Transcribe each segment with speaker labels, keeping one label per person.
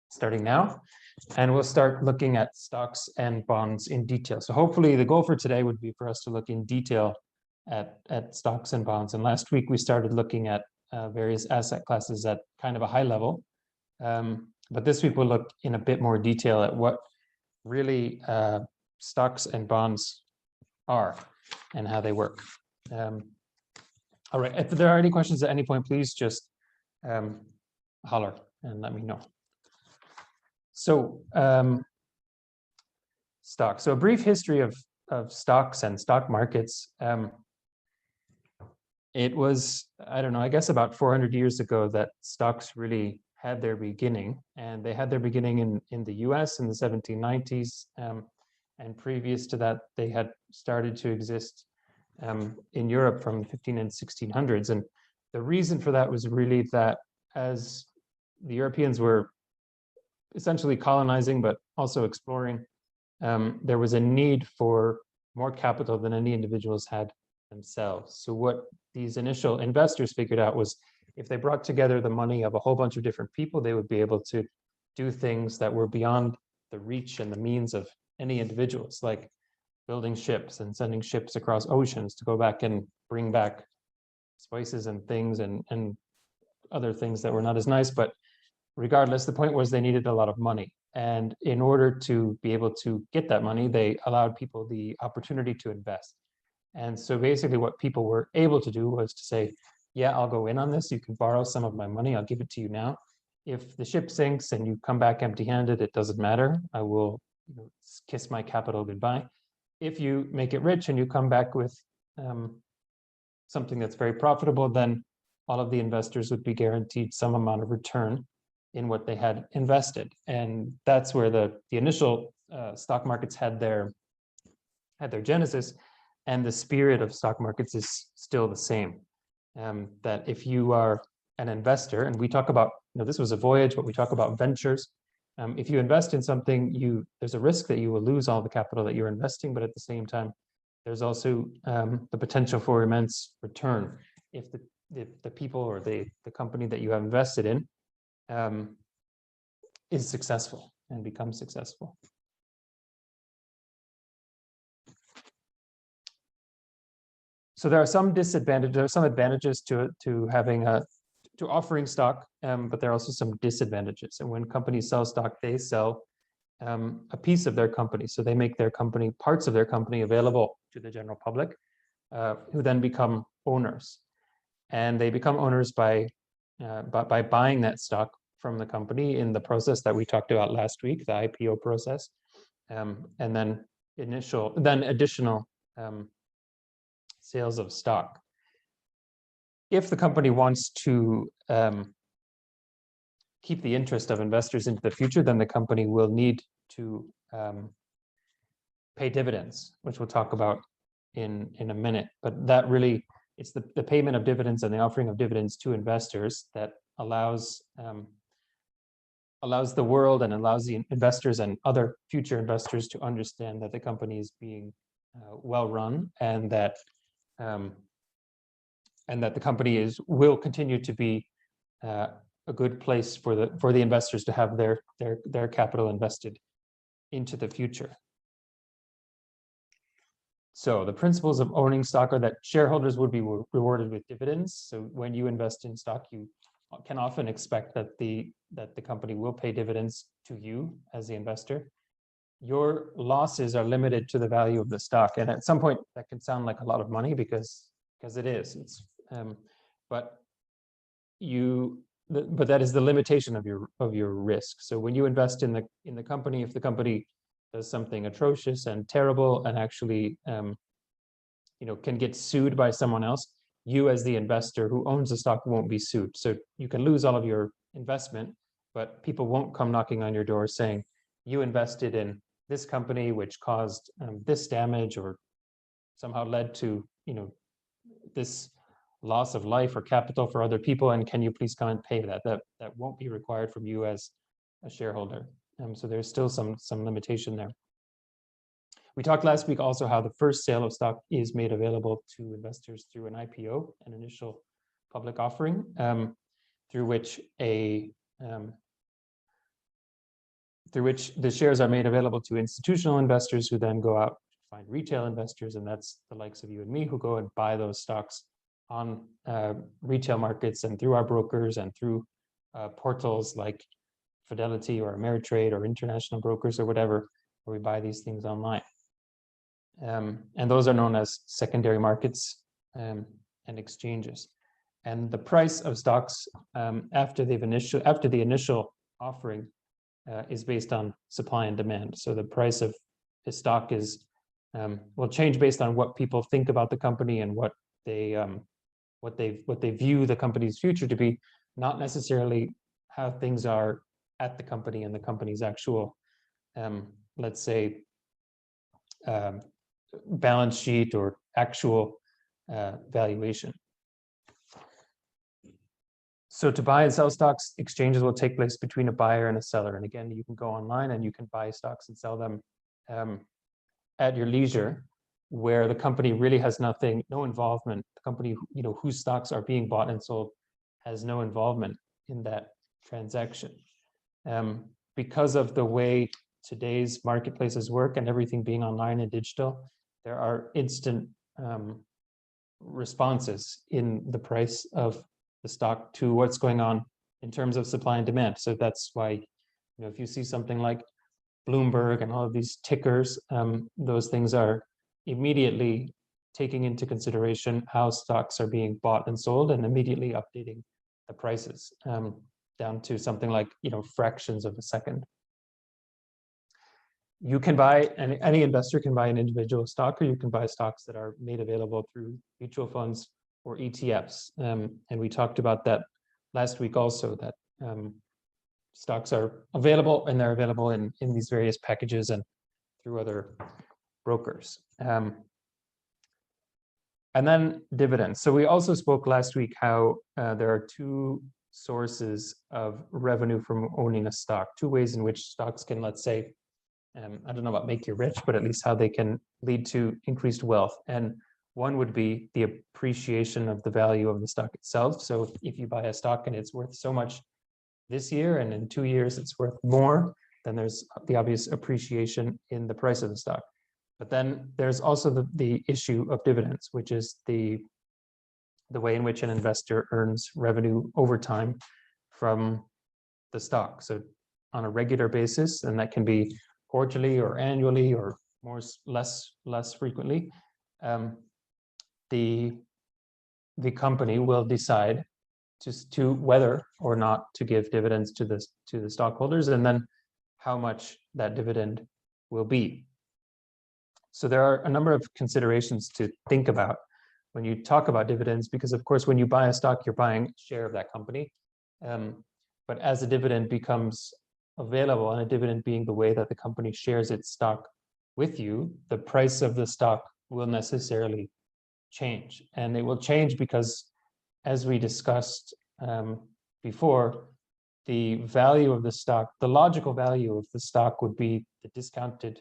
Speaker 1: starting now, and we'll start looking at stocks and bonds in detail. So hopefully the goal for today would be for us to look in detail at stocks and bonds. And last week we started looking at various asset classes at kind of a high level. But this week we'll look in a bit more detail at what really stocks and bonds are and how they work. All right, if there are any questions at any point, please just holler and let me know. So stocks. So a brief history of stocks and stock markets. It was, I don't know, I guess about 400 years ago that stocks really had their beginning, and they had their beginning in the US in the 1790s. And previous to that, they had started to exist in Europe from the 15 and 1600s. And the reason for that was really that as the Europeans were essentially colonizing, but also exploring, there was a need for more capital than any individuals had themselves. So what these initial investors figured out was if they brought together the money of a whole bunch of different people, they would be able to do things that were beyond the reach and the means of any individuals, like building ships and sending ships across oceans to go back and bring back spices and things and other things that were not as nice. But regardless, the point was they needed a lot of money. And in order to be able to get that money, they allowed people the opportunity to invest. And so basically what people were able to do was to say, yeah, I'll go in on this. You can borrow some of my money. I'll give it to you now. If the ship sinks and you come back empty-handed, it doesn't matter. I will kiss my capital goodbye. If you make it rich and you come back with something that's very profitable, then all of the investors would be guaranteed some amount of return in what they had invested. And that's where the initial stock markets had their genesis. And the spirit of stock markets is still the same. That if you are an investor, and we talk about, this was a voyage, but we talk about ventures. If you invest in something, there's a risk that you will lose all the capital that you're investing, but at the same time, there's also the potential for immense return if the people or the company that you have invested in is successful and becomes successful. So there are some disadvantages, there are some advantages to having to offering stock, but there are also some disadvantages. And when companies sell stock, they sell a piece of their company. So they make their company, parts of their company available to the general public, who then become owners. And they become owners by buying that stock from the company in the process that we talked about last week, the IPO process, and then additional sales of stock. If the company wants to keep the interest of investors into the future, then the company will need to pay dividends, which we'll talk about in a minute. But that really, it's the payment of dividends and the offering of dividends to investors that allows the world and allows the investors and other future investors to understand that the company is being well run, and that the company will continue to be a good place for the investors to have their capital invested into the future. So the principles of owning stock are that shareholders would be rewarded with dividends. So when you invest in stock, you can often expect that the company will pay dividends to you as the investor. Your losses are limited to the value of the stock, and at some point that can sound like a lot of money because it is. But that is the limitation of your risk. So when you invest in the company, if the company does something atrocious and terrible and actually can get sued by someone else, you as the investor who owns the stock won't be sued. So you can lose all of your investment, but people won't come knocking on your door saying you invested in this company which caused this damage or somehow led to this loss of life or capital for other people, and can you please come and pay that? That won't be required from you as a shareholder. So there's still some limitation there. We talked last week also how the first sale of stock is made available to investors through an IPO, an initial public offering, through which a through which the shares are made available to institutional investors who then go out to find retail investors, and that's the likes of you and me who go and buy those stocks on retail markets and through our brokers and through portals like Fidelity or Ameritrade or international brokers or whatever, where we buy these things online. And those are known as secondary markets and exchanges. And the price of stocks after the initial offering is based on supply and demand. So the price of a stock is will change based on what people think about the company and what they view the company's future to be, not necessarily how things are at the company and the company's actual, let's say, balance sheet or actual valuation. So to buy and sell stocks, exchanges will take place between a buyer and a seller. And again, you can go online and you can buy stocks and sell them at your leisure, where the company really has no involvement. The company, whose stocks are being bought and sold has no involvement in that transaction. Because of the way today's marketplaces work and everything being online and digital, there are instant responses in the price of the stock to what's going on in terms of supply and demand. So that's why, if you see something like Bloomberg and all of these tickers, those things are immediately taking into consideration how stocks are being bought and sold and immediately updating the prices down to something like, fractions of a second. You can buy, any investor can buy an individual stock, or you can buy stocks that are made available through mutual funds or ETFs. And we talked about that last week also, that stocks are available, and they're available in these various packages and through other brokers. And then dividends. So we also spoke last week how there are two sources of revenue from owning a stock, two ways in which stocks can, let's say, I don't know about make you rich, but at least how they can lead to increased wealth. And one would be the appreciation of the value of the stock itself. So if you buy a stock and it's worth so much this year, and in 2 years it's worth more, then there's the obvious appreciation in the price of the stock. But then there's also the issue of dividends, which is the way in which an investor earns revenue over time from the stock. So on a regular basis, and that can be quarterly or annually or less frequently, the company will decide to whether or not to give dividends to the stockholders, and then how much that dividend will be. So there are a number of considerations to think about when you talk about dividends, because of course, when you buy a stock, you're buying a share of that company. But as a dividend becomes available, and a dividend being the way that the company shares its stock with you, the price of the stock will necessarily change. And it will change because, as we discussed before, the value of the stock, the logical value of the stock would be the discounted,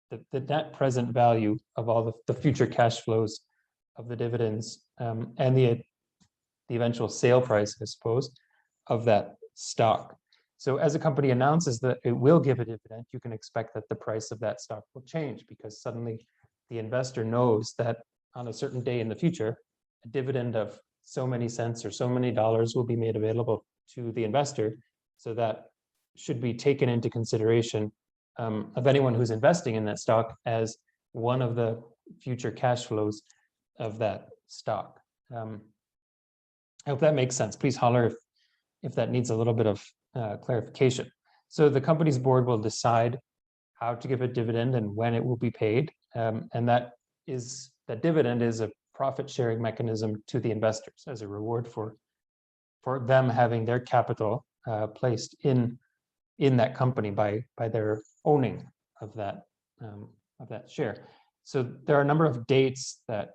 Speaker 1: the net present value of all the future cash flows of the dividends, and the eventual sale price, I suppose, of that stock. So as a company announces that it will give a dividend, you can expect that the price of that stock will change, because suddenly the investor knows that on a certain day in the future, a dividend of so many cents or so many dollars will be made available to the investor. So that should be taken into consideration of anyone who's investing in that stock as one of the future cash flows of that stock. I hope that makes sense. Please holler if that needs a little bit of clarification. So the company's board will decide how to give a dividend and when it will be paid. And that dividend is a profit sharing mechanism to the investors as a reward for them having their capital placed in that company by their owning of that share. So there are a number of dates that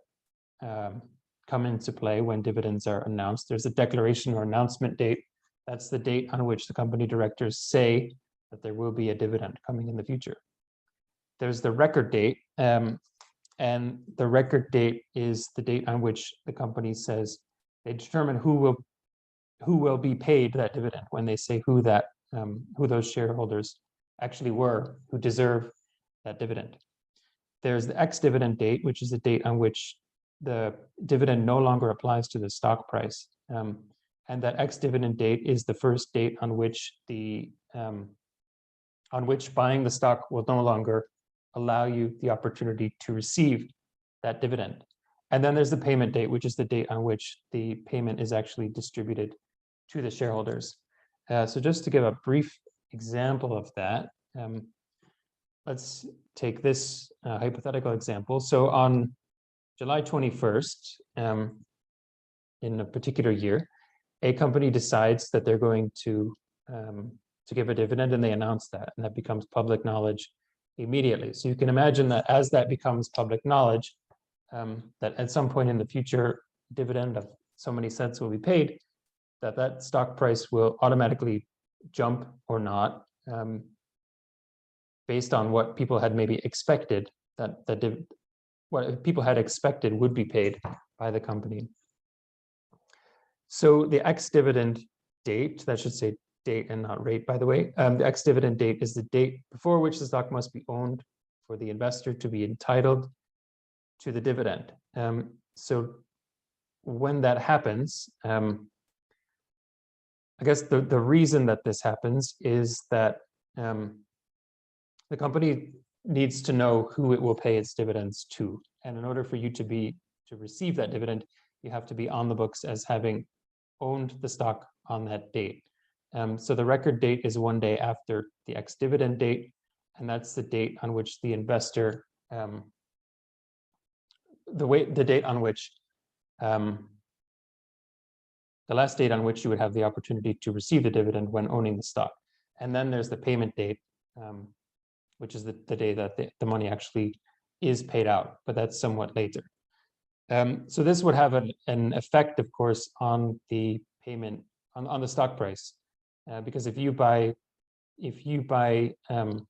Speaker 1: come into play when dividends are announced. There's a declaration or announcement date. That's the date on which the company directors say that there will be a dividend coming in the future. There's the record date, and the record date is the date on which the company says they determine who will be paid that dividend, when they say who those shareholders actually were, who deserve that dividend. There's the ex-dividend date, which is the date on which the dividend no longer applies to the stock price. And that ex-dividend date is the first date on which buying the stock will no longer allow you the opportunity to receive that dividend. And then there's the payment date, which is the date on which the payment is actually distributed to the shareholders. So just to give a brief example of that, let's take this hypothetical example. So on July 21st, in a particular year, a company decides that they're going to give a dividend, and they announce that, and that becomes public knowledge immediately. So you can imagine that as that becomes public knowledge, that at some point in the future, dividend of so many cents will be paid, that stock price will automatically jump or not, based on what people had maybe expected, what people had expected would be paid by the company. So the ex-dividend date, that should say date and not rate, by the way, the ex-dividend date is the date before which the stock must be owned for the investor to be entitled to the dividend. So when that happens, I guess the reason that this happens is that the company needs to know who it will pay its dividends to. And in order for you to receive that dividend, you have to be on the books as having owned the stock on that date. So the record date is 1 day after the ex-dividend date, and that's the date on which the investor, the last date on which you would have the opportunity to receive the dividend when owning the stock. And then there's the payment date, which is the day that the money actually is paid out, but that's somewhat later. So this would have an effect, of course, on the payment, on the stock price, because if you buy the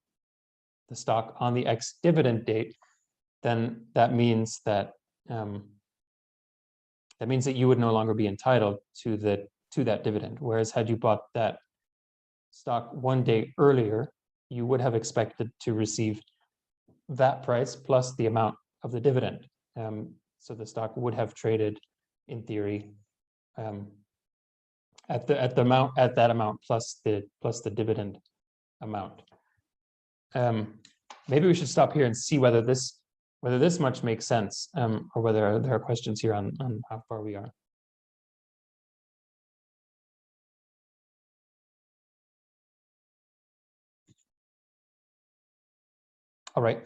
Speaker 1: stock on the ex-dividend date, then that means that you would no longer be entitled to that dividend. Whereas had you bought that stock 1 day earlier, you would have expected to receive that price plus the amount of the dividend. So the stock would have traded, in theory, at that amount plus the dividend amount. Maybe we should stop here and see whether this much makes sense, or whether there are questions here on how far we are. All right.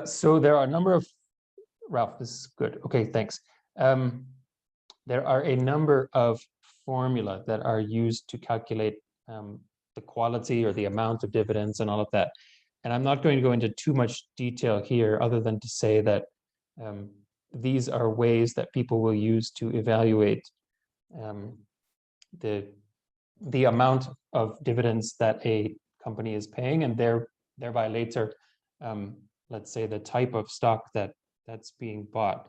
Speaker 1: So there are a number of, Ralph, this is good. Okay, thanks. There are a number of formula that are used to calculate the quality or the amount of dividends and all of that. And I'm not going to go into too much detail here, other than to say that these are ways that people will use to evaluate the amount of dividends that a company is paying, and thereby later, let's say, the type of stock that's being bought.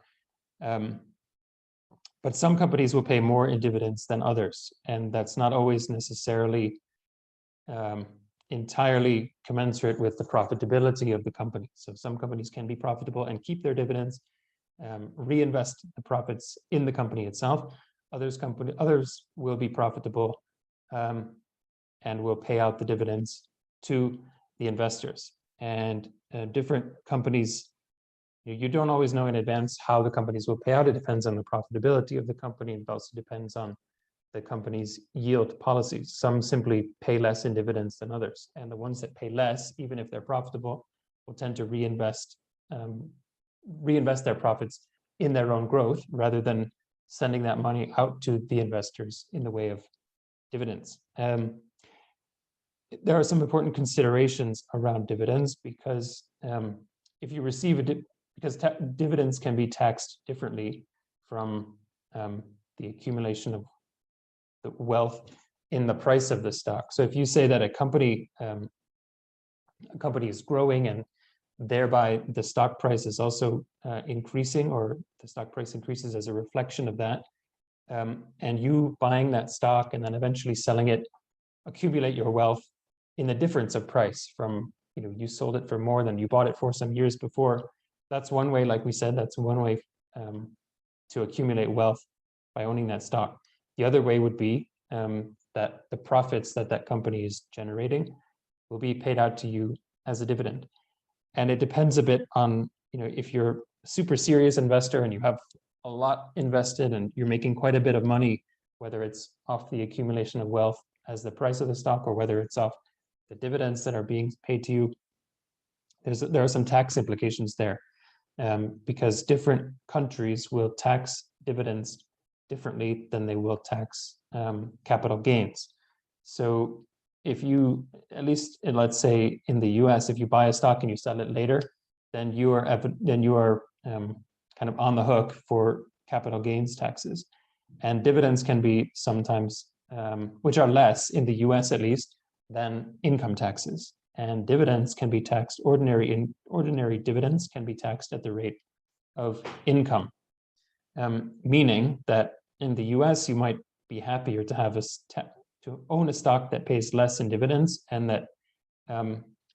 Speaker 1: But some companies will pay more in dividends than others, and that's not always necessarily entirely commensurate with the profitability of the company. So some companies can be profitable and keep their dividends, reinvest the profits in the company itself. Others will be profitable and will pay out the dividends to the investors. And different companies, you don't always know in advance how the companies will pay out. It depends on the profitability of the company, and it also depends on the company's yield policies. Some simply pay less in dividends than others, and the ones that pay less, even if they're profitable, will tend to reinvest their profits in their own growth rather than sending that money out to the investors in the way of dividends. There are some important considerations around dividends, because if you receive dividends can be taxed differently from the accumulation of the wealth in the price of the stock. So if you say that a company is growing and thereby the stock price is also increasing, or the stock price increases as a reflection of that, and you buying that stock and then eventually selling it, accumulate your wealth in the difference of price from, you sold it for more than you bought it for some years before. That's one way, like we said, that's one way to accumulate wealth by owning that stock. The other way would be that the profits that company is generating will be paid out to you as a dividend. And it depends a bit on, if you're a super serious investor and you have a lot invested and you're making quite a bit of money, whether it's off the accumulation of wealth as the price of the stock or whether it's off the dividends that are being paid to you, there are some tax implications there, because different countries will tax dividends differently than they will tax capital gains. So if you, at least let's say in the US, if you buy a stock and you sell it later, then you are kind of on the hook for capital gains taxes. And dividends can be sometimes, which are less in the US at least, than income taxes. And dividends can be taxed, ordinary dividends can be taxed at the rate of income, meaning that in the US, you might be happier to have to own a stock that pays less in dividends and that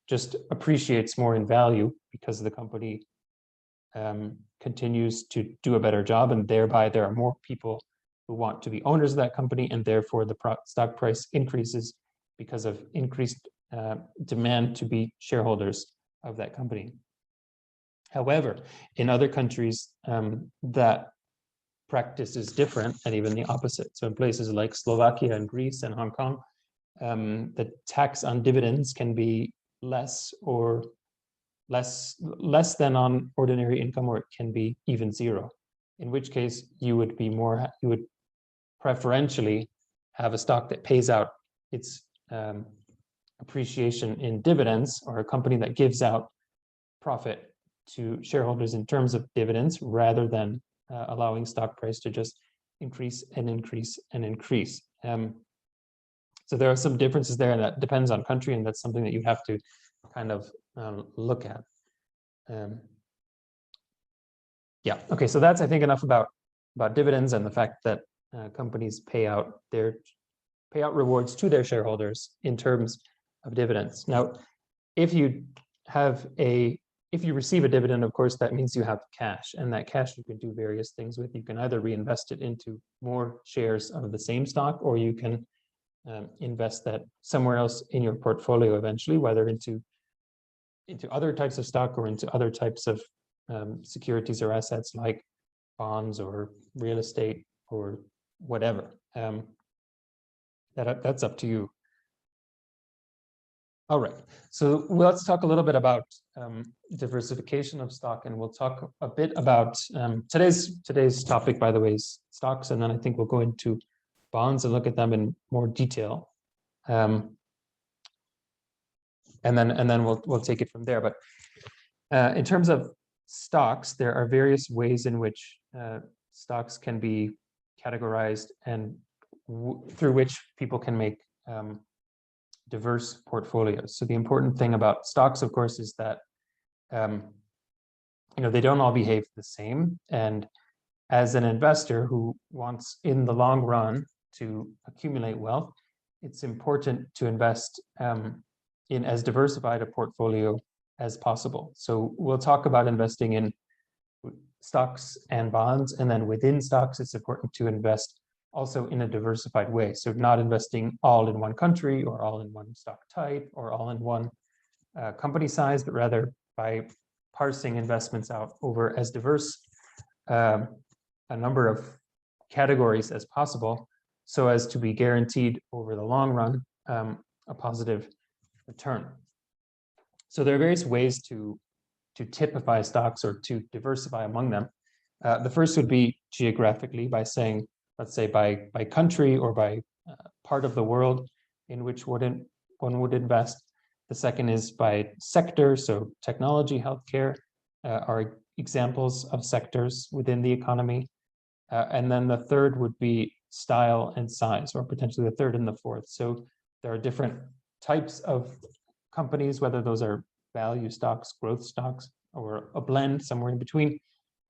Speaker 1: just appreciates more in value because the company continues to do a better job, and thereby there are more people who want to be owners of that company, and therefore the stock price increases because of increased demand to be shareholders of that company. However, in other countries, that practice is different and even the opposite. So in places like Slovakia and Greece and Hong Kong, the tax on dividends can be less than on ordinary income, or it can be even zero, in which case you would preferentially have a stock that pays out its appreciation in dividends, or a company that gives out profit to shareholders in terms of dividends, rather than allowing stock price to just increase and increase and increase. So there are some differences there, and that depends on country, and that's something that you have to kind of look at. Yeah, okay, so that's, I think, enough about dividends and the fact that companies pay out rewards to their shareholders in terms of dividends. Now, if you receive a dividend, of course, that means you have cash, and that cash you can do various things with. You can either reinvest it into more shares of the same stock, or you can invest that somewhere else in your portfolio eventually, whether into other types of stock or into other types of securities or assets like bonds or real estate or whatever. That's up to you. All right, so let's talk a little bit about diversification of stock, and we'll talk a bit about today's topic, by the way, is stocks, and then I think we'll go into bonds and look at them in more detail, and then we'll take it from there. But in terms of stocks, there are various ways in which stocks can be categorized, and through which people can make diverse portfolios. So the important thing about stocks, of course, is that they don't all behave the same. And as an investor who wants, in the long run, to accumulate wealth, it's important to invest in as diversified a portfolio as possible. So we'll talk about investing in stocks and bonds, and then within stocks, it's important to invest also in a diversified way. So not investing all in one country or all in one stock type or all in one company size, but rather by parsing investments out over as diverse a number of categories as possible, so as to be guaranteed over the long run a positive return. So there are various ways to typify stocks or to diversify among them. The first would be geographically, by saying, let's say by country or by part of the world in which one would invest. The second is by sector, so technology, healthcare are examples of sectors within the economy. And then the third would be style and size, or potentially the third and the fourth. So there are different types of companies, whether those are value stocks, growth stocks, or a blend somewhere in between.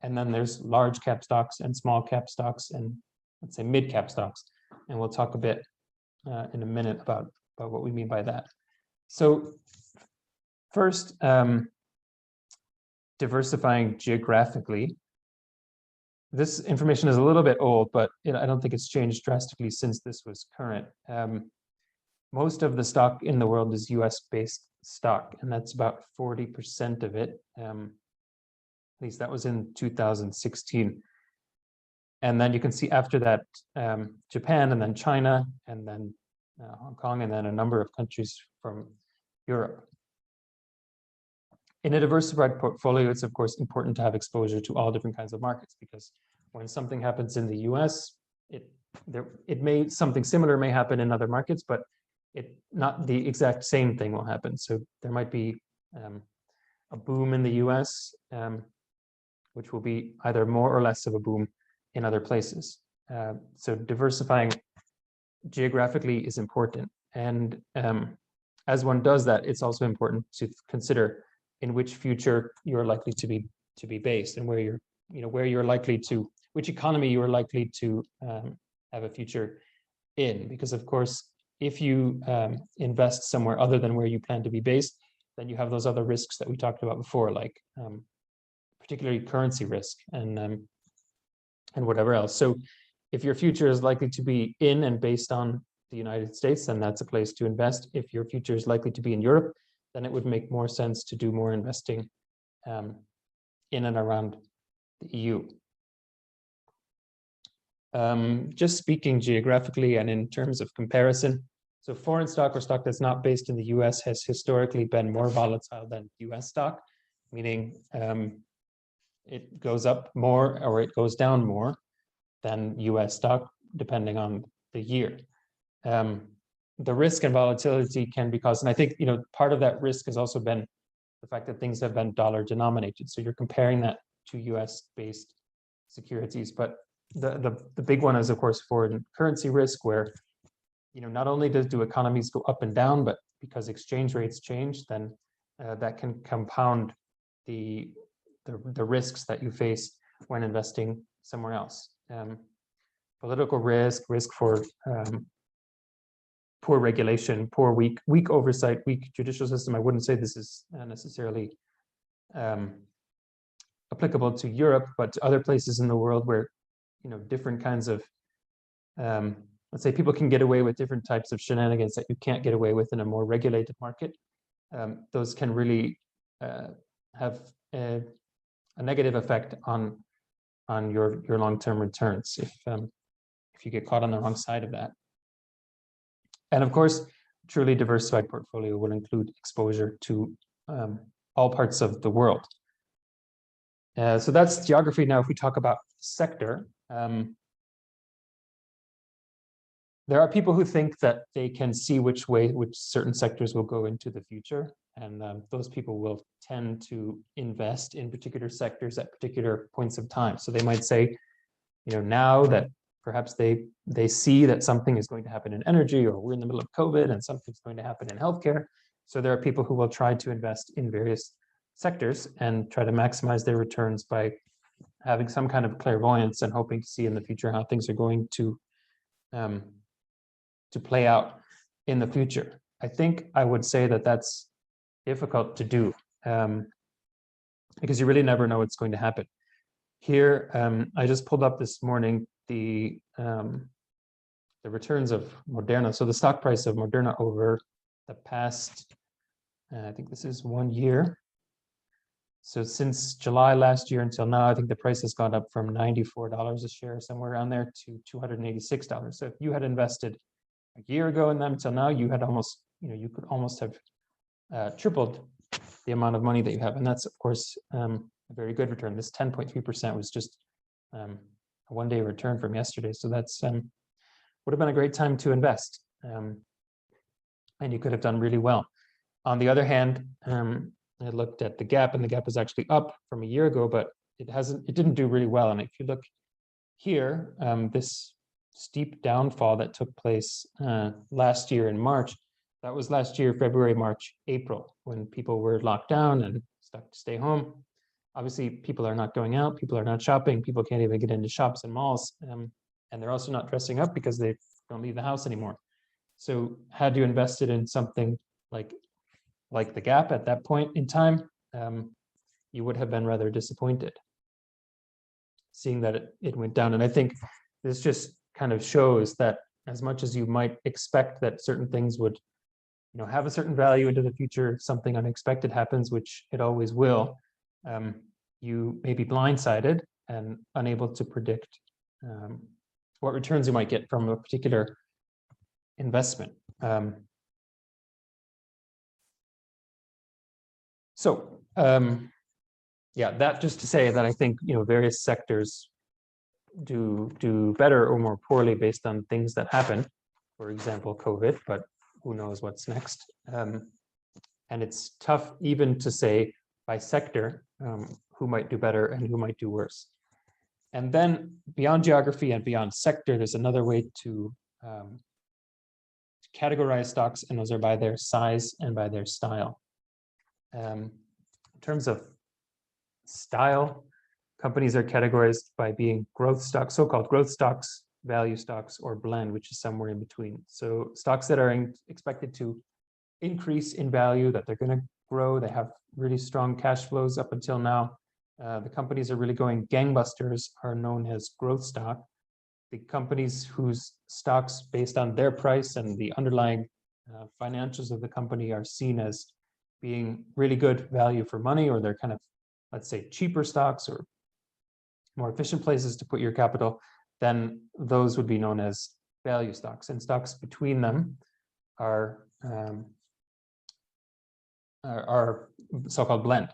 Speaker 1: And then there's large cap stocks and small cap stocks, and let's say mid-cap stocks, and we'll talk a bit in a minute about what we mean by that. So first, diversifying geographically. This information is a little bit old, but I don't think it's changed drastically since this was current. Most of the stock in the world is US-based stock, and that's about 40% of it. At least that was in 2016. And then you can see after that, Japan, and then China, and then Hong Kong, and then a number of countries from Europe. In a diversified portfolio, it's of course important to have exposure to all different kinds of markets, because when something happens in the US, something similar may happen in other markets, but not the exact same thing will happen. So there might be a boom in the US, which will be either more or less of a boom in other places. So diversifying geographically is important. And as one does that, it's also important to consider in which future you're likely to be based, and which economy you are likely to have a future in. Because of course, if you invest somewhere other than where you plan to be based, then you have those other risks that we talked about before, like particularly currency risk and whatever else. So if your future is likely to be in and based on the United States, then that's a place to invest. If your future is likely to be in Europe, then it would make more sense to do more investing in and around the EU. Just speaking geographically and in terms of comparison, so foreign stock or stock that's not based in the US has historically been more volatile than US stock, meaning it goes up more or it goes down more than US stock, depending on the year. The risk and volatility can be caused, and I think part of that risk has also been the fact that things have been dollar denominated. So you're comparing that to US-based securities, but the big one is of course foreign currency risk, where not only do economies go up and down, but because exchange rates change, then that can compound the risks that you face when investing somewhere else. Political risk for poor regulation, weak oversight, weak judicial system. I wouldn't say this is necessarily applicable to Europe, but to other places in the world where different kinds of let's say people can get away with different types of shenanigans that you can't get away with in a more regulated market. Those can really have a negative effect on your long-term returns if you get caught on the wrong side of that. And of course, truly diversified portfolio will include exposure to all parts of the world. So that's geography. Now, if we talk about sector, there are people who think that they can see which certain sectors will go into the future. And those people will tend to invest in particular sectors at particular points of time. So they might say, now that perhaps they see that something is going to happen in energy, or we're in the middle of COVID and something's going to happen in healthcare. So there are people who will try to invest in various sectors and try to maximize their returns by having some kind of clairvoyance and hoping to see in the future how things are going to play out in the future. I think I would say that that's difficult to do because you really never know what's going to happen. Here, I just pulled up this morning the returns of Moderna. So the stock price of Moderna over the past, I think this is 1 year. So since July last year until now, I think the price has gone up from $94 a share, somewhere around there, to $286. So if you had invested a year ago in them until now, you had almost, you could almost have tripled the amount of money that you have. And that's, of course, a very good return. This 10.3% was just a one-day return from yesterday. So that's would have been a great time to invest. And you could have done really well. On the other hand, I looked at the gap, and the gap is actually up from a year ago, but it didn't do really well. And if you look here, this steep downfall that took place last year in March, that was last year, February, March, April, when people were locked down and stuck to stay home. Obviously, people are not going out, people are not shopping, people can't even get into shops and malls, and they're also not dressing up because they don't leave the house anymore. So had you invested in something like like the gap at that point in time, you would have been rather disappointed seeing that it went down. And I think this just kind of shows that as much as you might expect that certain things would, have a certain value into the future, something unexpected happens, which it always will, you may be blindsided and unable to predict what returns you might get from a particular investment. Yeah, that just to say that I think various sectors do better or more poorly based on things that happen. For example, COVID, but who knows what's next. And it's tough even to say by sector who might do better and who might do worse. And then beyond geography and beyond sector, there's another way to categorize stocks, and those are by their size and by their style. In terms of style, companies are categorized by being growth stocks, so-called growth stocks, value stocks, or blend, which is somewhere in between. So stocks that are expected to increase in value, that they're going to grow, they have really strong cash flows up until now. The companies are really going gangbusters are known as growth stock. The companies whose stocks based on their price and the underlying financials of the company are seen as being really good value for money, or they're kind of, let's say, cheaper stocks or more efficient places to put your capital, then those would be known as value stocks. And stocks between them are so-called blend.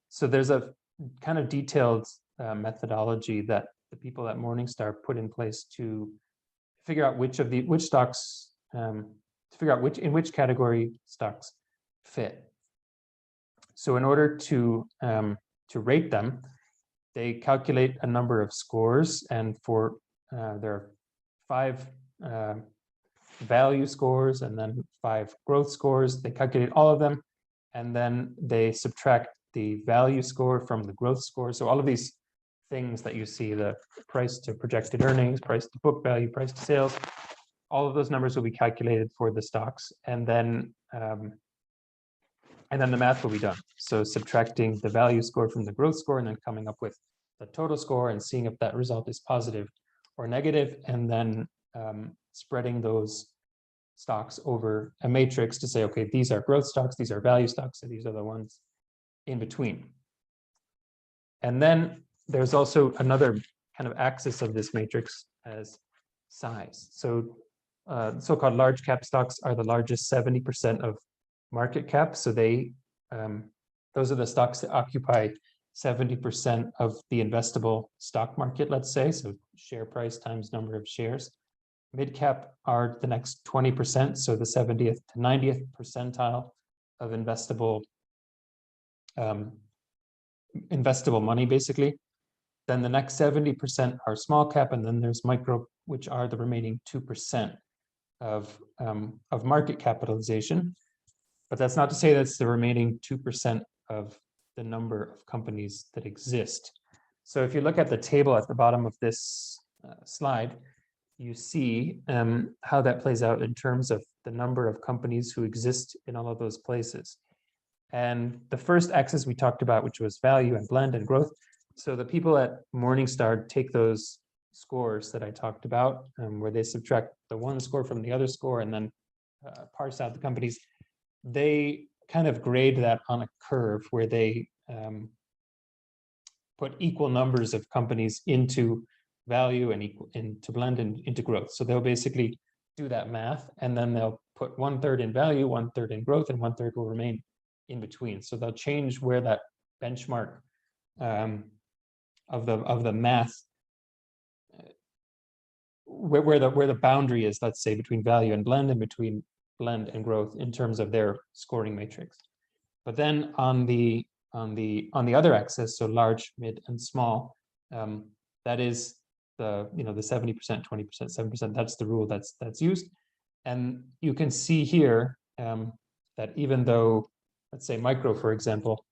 Speaker 1: So there's a kind of detailed methodology that the people at Morningstar put in place to figure out which stocks, to figure out in which category stocks fit. So in order to rate them, they calculate a number of scores, and for there are 5 value scores and then 5 growth scores. They calculate all of them, and then they subtract the value score from the growth score. So all of these things that you see, the price to projected earnings, price to book value, price to sales, all of those numbers will be calculated for the stocks, and then the math will be done. So subtracting the value score from the growth score and then coming up with the total score and seeing if that result is positive or negative, and then spreading those stocks over a matrix to say, okay, these are growth stocks, these are value stocks, and these are the ones in between. And then there's also another kind of axis of this matrix as size. So so-called large cap stocks are the largest 70% of market cap. So they those are the stocks that occupy 70% of the investable stock market, let's say. So share price times number of shares. Mid cap are the next 20%, so the 70th to 90th percentile of investable money, basically. Then the next 70% are small cap, and then there's micro, which are the remaining 2% of market capitalization. But that's not to say that's the remaining 2% of the number of companies that exist. So if you look at the table at the bottom of this slide, you see how that plays out in terms of the number of companies who exist in all of those places. And the first axis we talked about, which was value and blend and growth. So the people at Morningstar take those scores that I talked about, where they subtract the one score from the other score and then parse out the companies. They kind of grade that on a curve where they put equal numbers of companies into value and into blend and into growth. So they'll basically do that math, and then they'll put 1/3 in value, 1/3 in growth, and 1/3 will remain in between. So they'll change where that benchmark of the math, where the boundary is, let's say, between value and blend and between blend and growth in terms of their scoring matrix. But then on the other axis, so large, mid, and small, that is the 70%, 20%, 7%. That's the rule that's used, and you can see here that even though, let's say, micro, for example,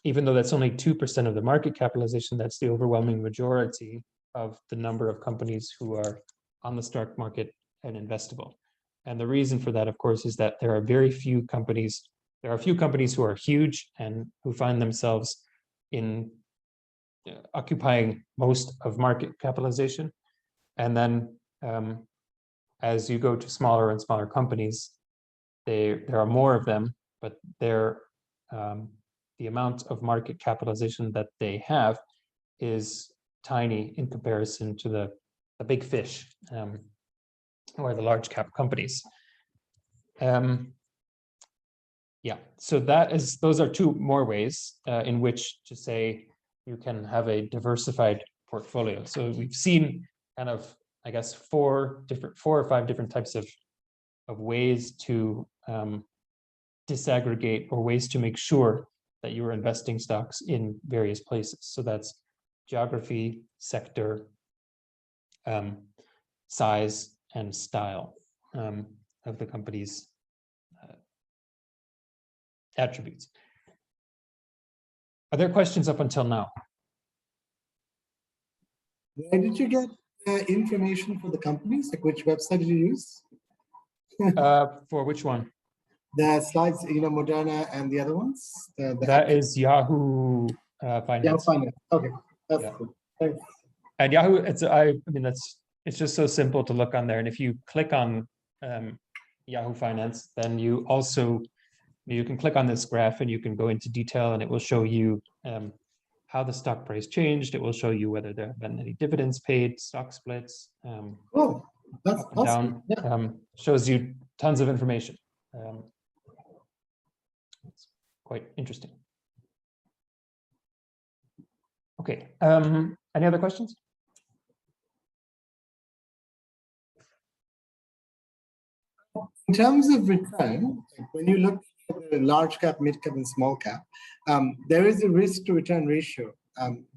Speaker 1: even though that's only 2% of the market capitalization, that's the overwhelming majority of the number of companies who are on the stock market and investable. And the reason for that, of course, is that there are very few companies. There are a few companies who are huge and who find themselves in occupying most of market capitalization. And then as you go to smaller and smaller companies, there are more of them, but the amount of market capitalization that they have is tiny in comparison to the big fish, or the large cap companies. Yeah, so those are two more ways in which to say you can have a diversified portfolio. So we've seen kind of, I guess, four or five different types of ways to disaggregate, or ways to make sure that you are investing stocks in various places. So that's geography, sector, size, and style of the company's attributes. Are there questions up until now?
Speaker 2: Where did you get information for the companies? Like, which website did you use?
Speaker 1: For which one?
Speaker 2: The slides, Moderna and the other ones?
Speaker 1: That is Yahoo Finance.
Speaker 2: Yahoo Finance. Okay, that's
Speaker 1: Yeah.
Speaker 2: cool. Thanks.
Speaker 1: And Yahoo, it's just so simple to look on there. And if you click on Yahoo Finance, then you can click on this graph and you can go into detail, and it will show you how the stock price changed. It will show you whether there have been any dividends paid, stock splits.
Speaker 2: Oh, that's
Speaker 1: up and
Speaker 2: awesome.
Speaker 1: down. Yeah. Shows you tons of information. It's quite interesting. Okay. Any other questions?
Speaker 2: In terms of return, when you look at the large cap, mid cap, and small cap, there is a risk to return ratio.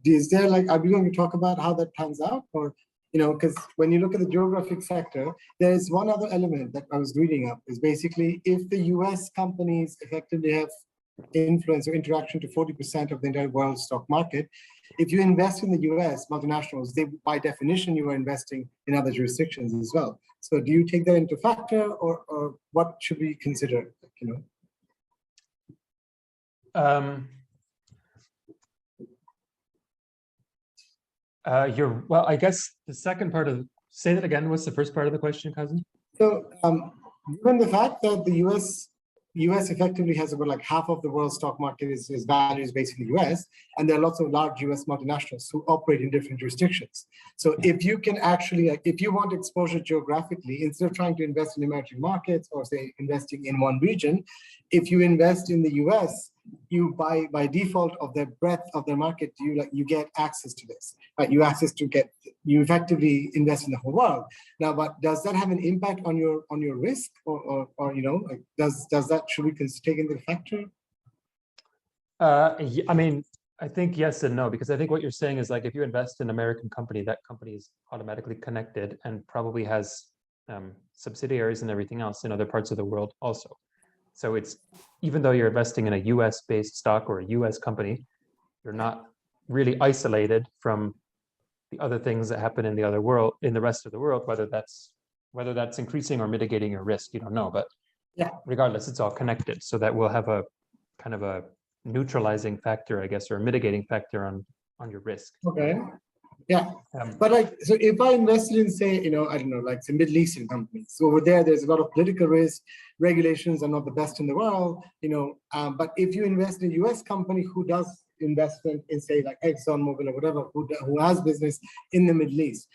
Speaker 2: Is there are we going to talk about how that pans out? Or, because when you look at the geographic sector, there's one other element that I was reading up, is basically if the US companies effectively have influence or interaction to 40% of the entire world stock market, if you invest in the US multinationals, by definition, you are investing in other jurisdictions as well. So do you take that into factor, or what should we consider?
Speaker 1: Well, I guess the second part of, say that again. What's the first part of the question, Cousin?
Speaker 2: So given the fact that the US effectively has about half of the world stock market is values based in the US, and there are lots of large US multinationals who operate in different jurisdictions. So if you can actually, if you want exposure geographically, instead of trying to invest in emerging markets or say investing in one region, if you invest in the US, you by default of the breadth of the market, you get access to this, right? You effectively invest in the whole world. Now, but does that have an impact on your risk, or does that, should we take into factor?
Speaker 1: I mean, I think yes and no, because I think what you're saying is if you invest in an American company, that company is automatically connected and probably has subsidiaries and everything else in other parts of the world also. So it's, even though you're investing in a US based stock or a US company, you're not really isolated from the other things that happen in the rest of the world, whether that's increasing or mitigating your risk, you don't know, but
Speaker 2: yeah,
Speaker 1: regardless, it's all connected. So that will have a kind of a neutralizing factor, I guess, or a mitigating factor on your risk.
Speaker 2: Okay. Yeah, but so if I invested in, say, I don't know, some Middle Eastern companies, so over there's a lot of political risk, regulations are not the best in the world, but if you invest in a US company who does investment in, say, ExxonMobil or whatever, who has business in the Middle East,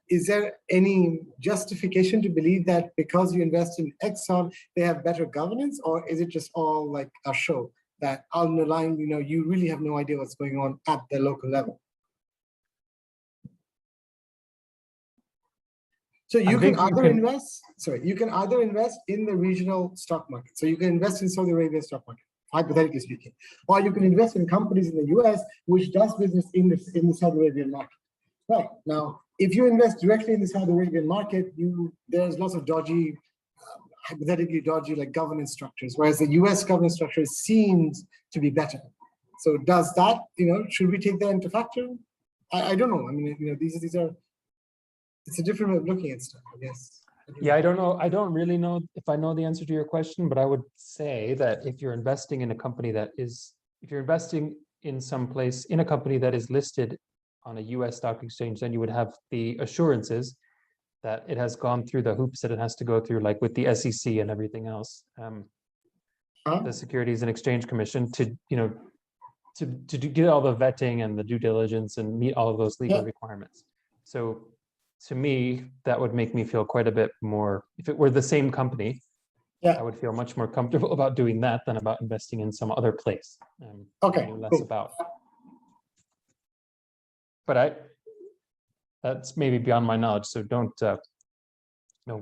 Speaker 2: is there any justification to believe that because you invest in Exxon, they have better governance, or is it just all a show that underlying, you really have no idea what's going on at the local level? So you can either invest in the regional stock market. So you can invest in Saudi Arabia stock market, hypothetically speaking, or you can invest in companies in the US which does business in the Saudi Arabian market. Right. Now, if you invest directly in the Saudi Arabian market, there's lots of dodgy, hypothetically dodgy governance structures, whereas the US governance structure seems to be better. So does that, should we take that into factor? I don't know. I mean, these are, it's a different way of looking at stuff, I guess.
Speaker 1: Yeah, I don't know. I don't really know if I know the answer to your question, but I would say that if you're investing in a company if you're investing in some place in a company that is listed on a US stock exchange, then you would have the assurances that it has gone through the hoops that it has to go through, like with the SEC and everything else, the Securities and Exchange Commission, to get all the vetting and the due diligence and meet all of those legal requirements. So to me, that would make me feel quite a bit more, if it were the same company, I would feel much more comfortable about doing that than about investing in some other place.
Speaker 2: Okay,
Speaker 1: I knew less
Speaker 2: cool.
Speaker 1: about. But that's maybe beyond my knowledge, so don't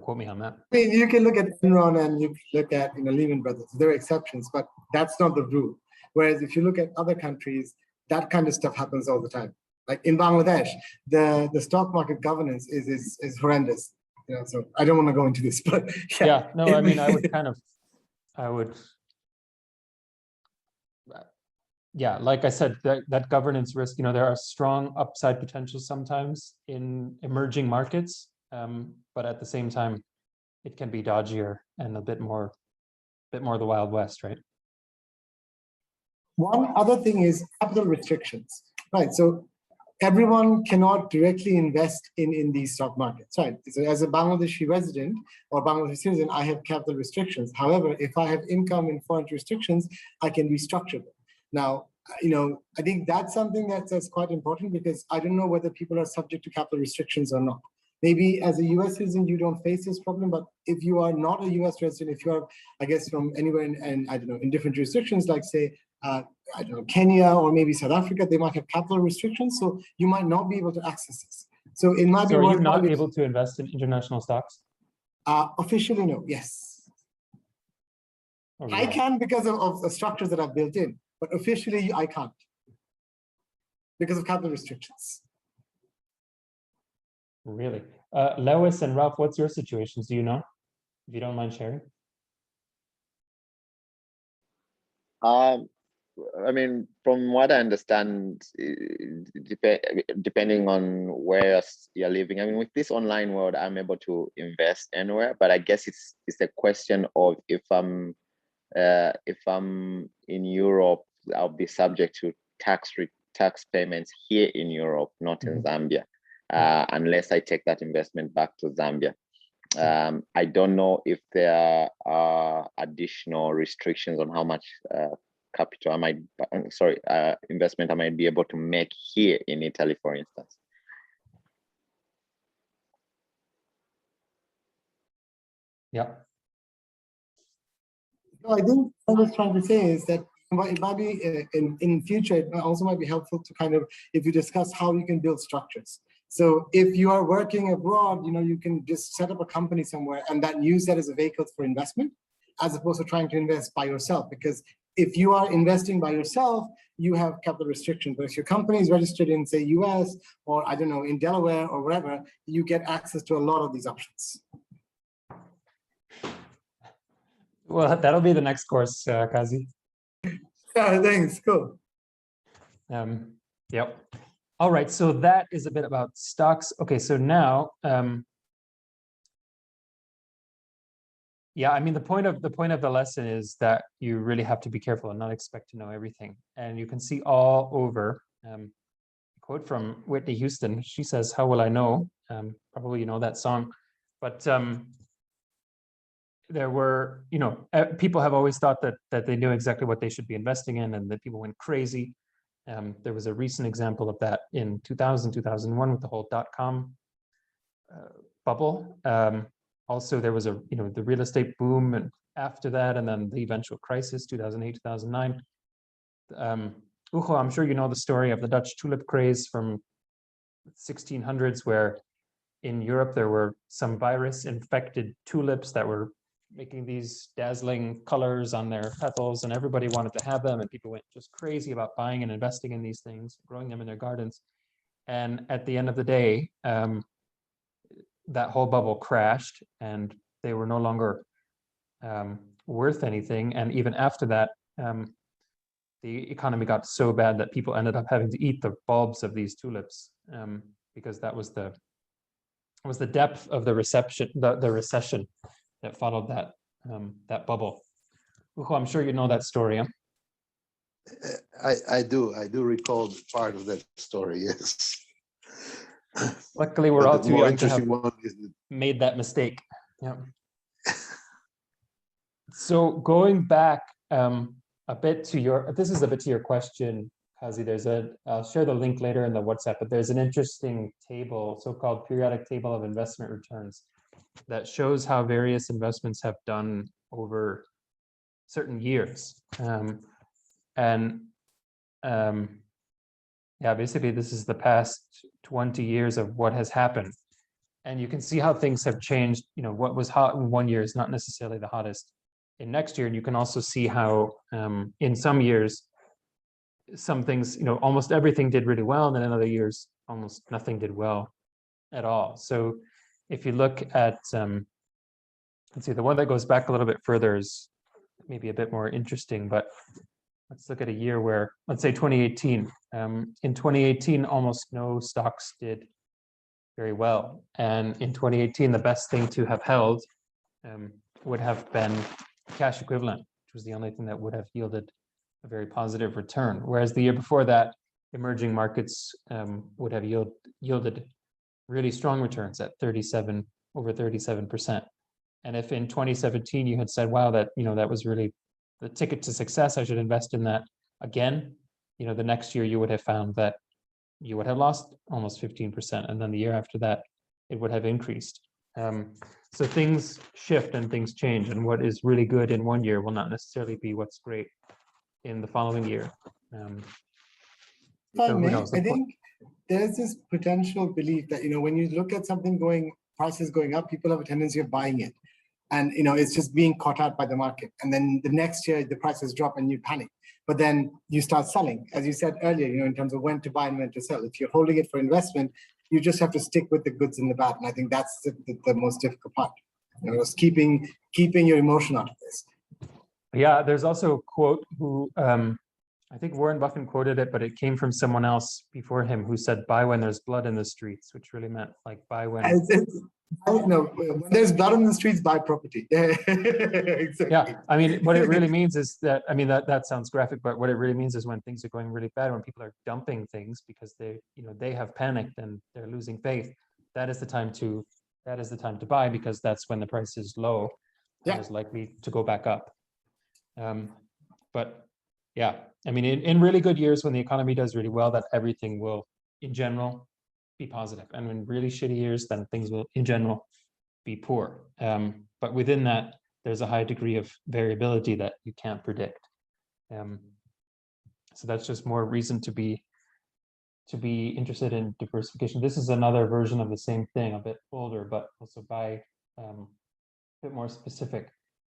Speaker 1: quote me on that.
Speaker 2: I mean, you can look at Enron and you can look at Lehman Brothers. There are exceptions, but that's not the rule. Whereas if you look at other countries, that kind of stuff happens all the time. Like in Bangladesh, the stock market governance is horrendous. So I don't want to go into this, but
Speaker 1: yeah, no, I mean, yeah, like I said, that governance risk, there are strong upside potentials sometimes in emerging markets, but at the same time, it can be dodgier and a bit more the Wild West, right?
Speaker 2: One other thing is capital restrictions, right? So everyone cannot directly invest in these stock markets, right? So as a Bangladeshi resident or Bangladeshi citizen, I have capital restrictions. However, if I have income in foreign jurisdictions, I can restructure them. Now, I think that's something that's quite important, because I don't know whether people are subject to capital restrictions or not. Maybe as a US citizen, you don't face this problem, but if you are not a US resident, if you are, I guess, from anywhere in I don't know, in different jurisdictions, like say, I don't know, Kenya or maybe South Africa, they might have capital restrictions, so you might not be able to access this. So it might be
Speaker 1: worthwhile. So are you not able to invest in international stocks?
Speaker 2: Officially, no. Yes. Oh, really? I can because of the structures that I've built in, but officially I can't because of capital restrictions.
Speaker 1: Really? Lewis and Ralph, what's your situations? Do you know? If you don't mind sharing.
Speaker 3: I mean, from what I understand, depending on where you're living, I mean, with this online world, I'm able to invest anywhere. But I guess it's a question of if I'm in Europe, I'll be subject to tax payments here in Europe, not in Zambia, unless I take that investment back to Zambia. I don't know if there are additional restrictions on how much capital investment I might be able to make here in Italy, for instance.
Speaker 1: Yeah.
Speaker 2: No, I think what I was trying to say is that it might be in future, it also might be helpful to kind of, if you discuss how you can build structures. So if you are working abroad, you can just set up a company somewhere and use that as a vehicle for investment, as opposed to trying to invest by yourself. Because if you are investing by yourself, you have capital restrictions. But if your company is registered in, say, US, or I don't know, in Delaware or wherever, you get access to a lot of these options.
Speaker 1: Well, that'll be the next course, Kazi.
Speaker 2: Yeah, thanks. Cool.
Speaker 1: Yep. All right. So that is a bit about stocks. Okay. So now, yeah, I mean, the point of the lesson is that you really have to be careful and not expect to know everything. And you can see all over, a quote from Whitney Houston. She says, "How will I know?" Probably you know that song, but there were, people have always thought that they knew exactly what they should be investing in, and that people went crazy. There was a recent example of that in 2000, 2001 with the whole .com bubble. Also, there was the real estate boom, and after that, and then the eventual crisis, 2008, 2009. Ugo, I'm sure you know the story of the Dutch tulip craze from 1600s, where in Europe there were some virus-infected tulips that were making these dazzling colors on their petals, and everybody wanted to have them, and people went just crazy about buying and investing in these things, growing them in their gardens. And at the end of the day, that whole bubble crashed, and they were no longer worth anything. And even after that, the economy got so bad that people ended up having to eat the bulbs of these tulips, because that was the was the depth of the the recession that followed that bubble. Ugo, I'm sure you know that story. Huh?
Speaker 4: I do recall part of that story, yes.
Speaker 1: Luckily, we're
Speaker 4: But
Speaker 1: all
Speaker 4: the
Speaker 1: too
Speaker 4: more
Speaker 1: young to have
Speaker 4: interesting one is
Speaker 1: made that mistake. Yeah. So going back a bit to your, this is a bit to your question, Kazi. I'll share the link later in the WhatsApp, but there's an interesting table, so-called periodic table of investment returns, that shows how various investments have done over certain years. Yeah, basically this is the past 20 years of what has happened. And you can see how things have changed. You know, what was hot in one year is not necessarily the hottest in next year. And you can also see how in some years, some things, you know, almost everything did really well. And then in other years, almost nothing did well at all. So if you look at, let's see, the one that goes back a little bit further is maybe a bit more interesting, but let's look at a year where, let's say 2018. In 2018, almost no stocks did very well. And in 2018, the best thing to have held would have been cash equivalent, which was the only thing that would have yielded a very positive return. Whereas the year before that, emerging markets would have yielded really strong returns at over 37%. And if in 2017 you had said, wow, that, you know, that was really the ticket to success, I should invest in that again, you know, the next year you would have found that you would have lost almost 15%. And then the year after that, it would have increased. So things shift and things change. And what is really good in one year will not necessarily be what's great in the following year.
Speaker 2: If I may, I think there's this potential belief that, you know, when you look at something prices going up, people have a tendency of buying it. And, you know, it's just being caught out by the market. And then the next year, the prices drop and you panic. But then you start selling, as you said earlier, you know, in terms of when to buy and when to sell. If you're holding it for investment, you just have to stick with the goods and the bad. And I think that's the most difficult part. You know, it's keeping your emotion out of this.
Speaker 1: Yeah, there's also a quote who, I think Warren Buffett quoted it, but it came from someone else before him who said, buy when there's blood in the streets, which really meant like buy when.
Speaker 2: No, when there's blood on the streets, buy property. Exactly.
Speaker 1: Yeah, I mean, what it really means is that, I mean, that sounds graphic, but what it really means is when things are going really bad, when people are dumping things because they have panicked and they're losing faith, that is the time to buy, because that's when the price is low and is likely to go back up. But yeah, I mean, in really good years when the economy does really well, that everything will, in general, be positive. And in really shitty years, then things will, in general, be poor. But within that, there's a high degree of variability that you can't predict. So that's just more reason to be interested in diversification. This is another version of the same thing, a bit older, but also by a bit more specific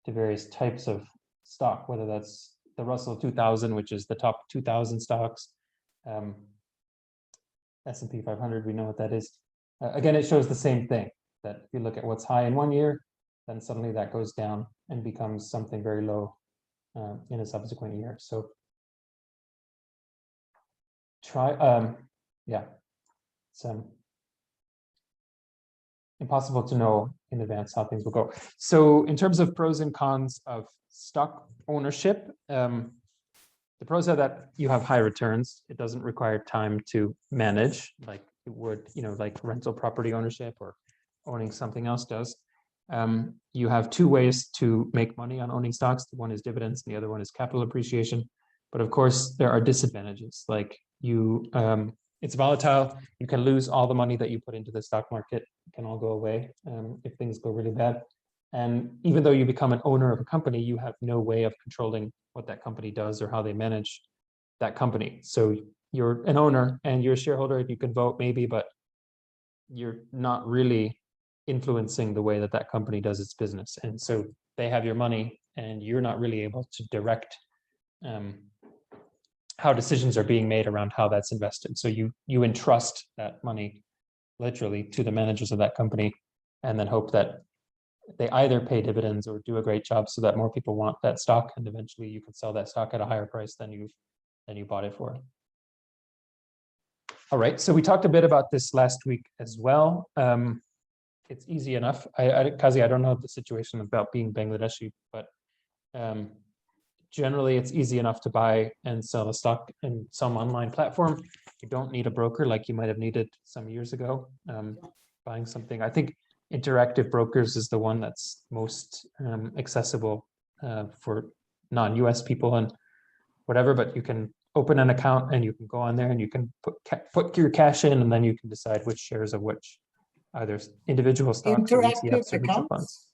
Speaker 1: to various types of stock, whether that's the Russell 2000, which is the top 2,000 stocks, S&P 500, we know what that is. Again, it shows the same thing, that if you look at what's high in one year, then suddenly that goes down and becomes something very low in a subsequent year. So yeah, it's impossible to know in advance how things will go. So in terms of pros and cons of stock ownership, the pros are that you have high returns. It doesn't require time to manage like it would, you know, like rental property ownership or owning something else does. You have two ways to make money on owning stocks. One is dividends and the other one is capital appreciation. But of course, there are disadvantages. Like it's volatile. You can lose all the money that you put into the stock market. It can all go away if things go really bad. And even though you become an owner of a company, you have no way of controlling what that company does or how they manage that company. So you're an owner and you're a shareholder and you can vote maybe, but you're not really influencing the way that that company does its business. And so they have your money and you're not really able to direct how decisions are being made around how that's invested. So you entrust that money literally to the managers of that company and then hope that they either pay dividends or do a great job so that more people want that stock, and eventually you can sell that stock at a higher price than you bought it for. All right, so we talked a bit about this last week as well. it's easy enough. Kazi, I don't know the situation about being Bangladeshi, but generally it's easy enough to buy and sell a stock in some online platform. You don't need a broker like you might have needed some years ago. Buying something, I think Interactive Brokers is the one that's most accessible for non-US people and whatever, but you can open an account and you can go on there and you can put your cash in, and then you can decide which shares of which, either individual stocks or
Speaker 2: Interactive
Speaker 1: ETFs or mutual funds.
Speaker 2: accounts.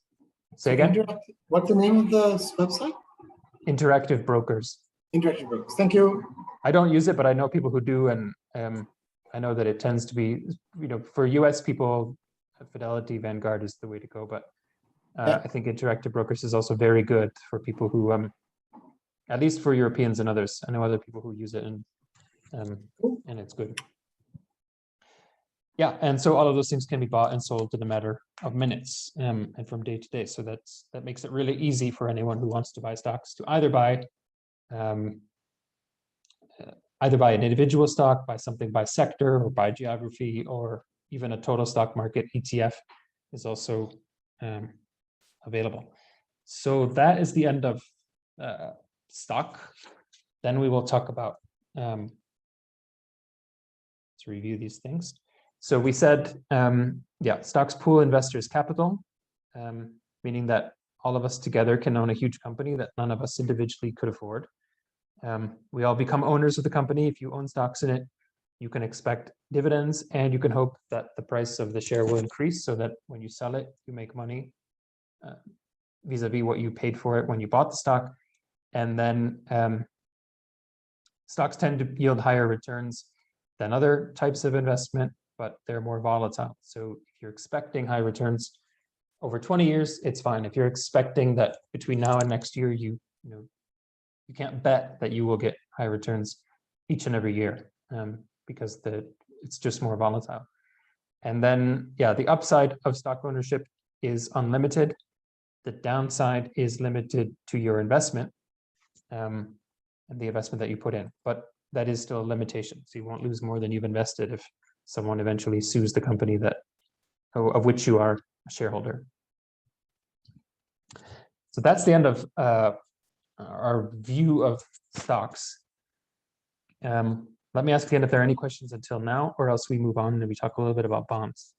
Speaker 1: Say again?
Speaker 2: What's the name of the website?
Speaker 1: Interactive Brokers.
Speaker 2: Interactive Brokers. Thank you.
Speaker 1: I don't use it, but I know people who do, and I know that it tends to be, for US people, Fidelity, Vanguard is the way to go, but I think Interactive Brokers is also very good for people who, at least for Europeans and others. I know other people who use it, and it's good. Yeah, and so all of those things can be bought and sold in a matter of minutes, and from day to day. So that makes it really easy for anyone who wants to buy stocks to either buy an individual stock, buy something by sector or by geography, or even a total stock market ETF is also available. So that is the end of stock. Then we will talk about, to review these things. So we said, stocks pool investors' capital, meaning that all of us together can own a huge company that none of us individually could afford. We all become owners of the company. If you own stocks in it, you can expect dividends, and you can hope that the price of the share will increase so that when you sell it, you make money vis-a-vis what you paid for it when you bought the stock. And then stocks tend to yield higher returns than other types of investment, but they're more volatile. So if you're expecting high returns over 20 years, it's fine. If you're expecting that between now and next year, you can't bet that you will get high returns each and every year, because it's just more volatile. And then, the upside of stock ownership is unlimited. The downside is limited to your investment, and the investment that you put in. But that is still a limitation. So you won't lose more than you've invested if someone eventually sues the company of which you are a shareholder. So that's the end of our view of stocks. Let me ask again if there are any questions until now, or else we move on and we talk a little bit about bonds.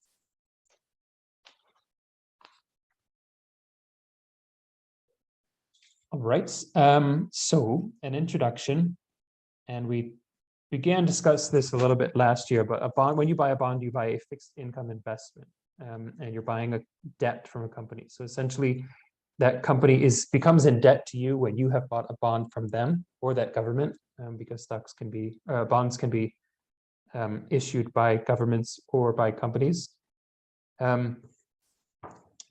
Speaker 1: All right, so an introduction, and we began to discuss this a little bit last year, but a bond, when you buy a bond, you buy a fixed income investment, and you're buying a debt from a company. So essentially, that company becomes in debt to you when you have bought a bond from them or that government, because bonds can be issued by governments or by companies.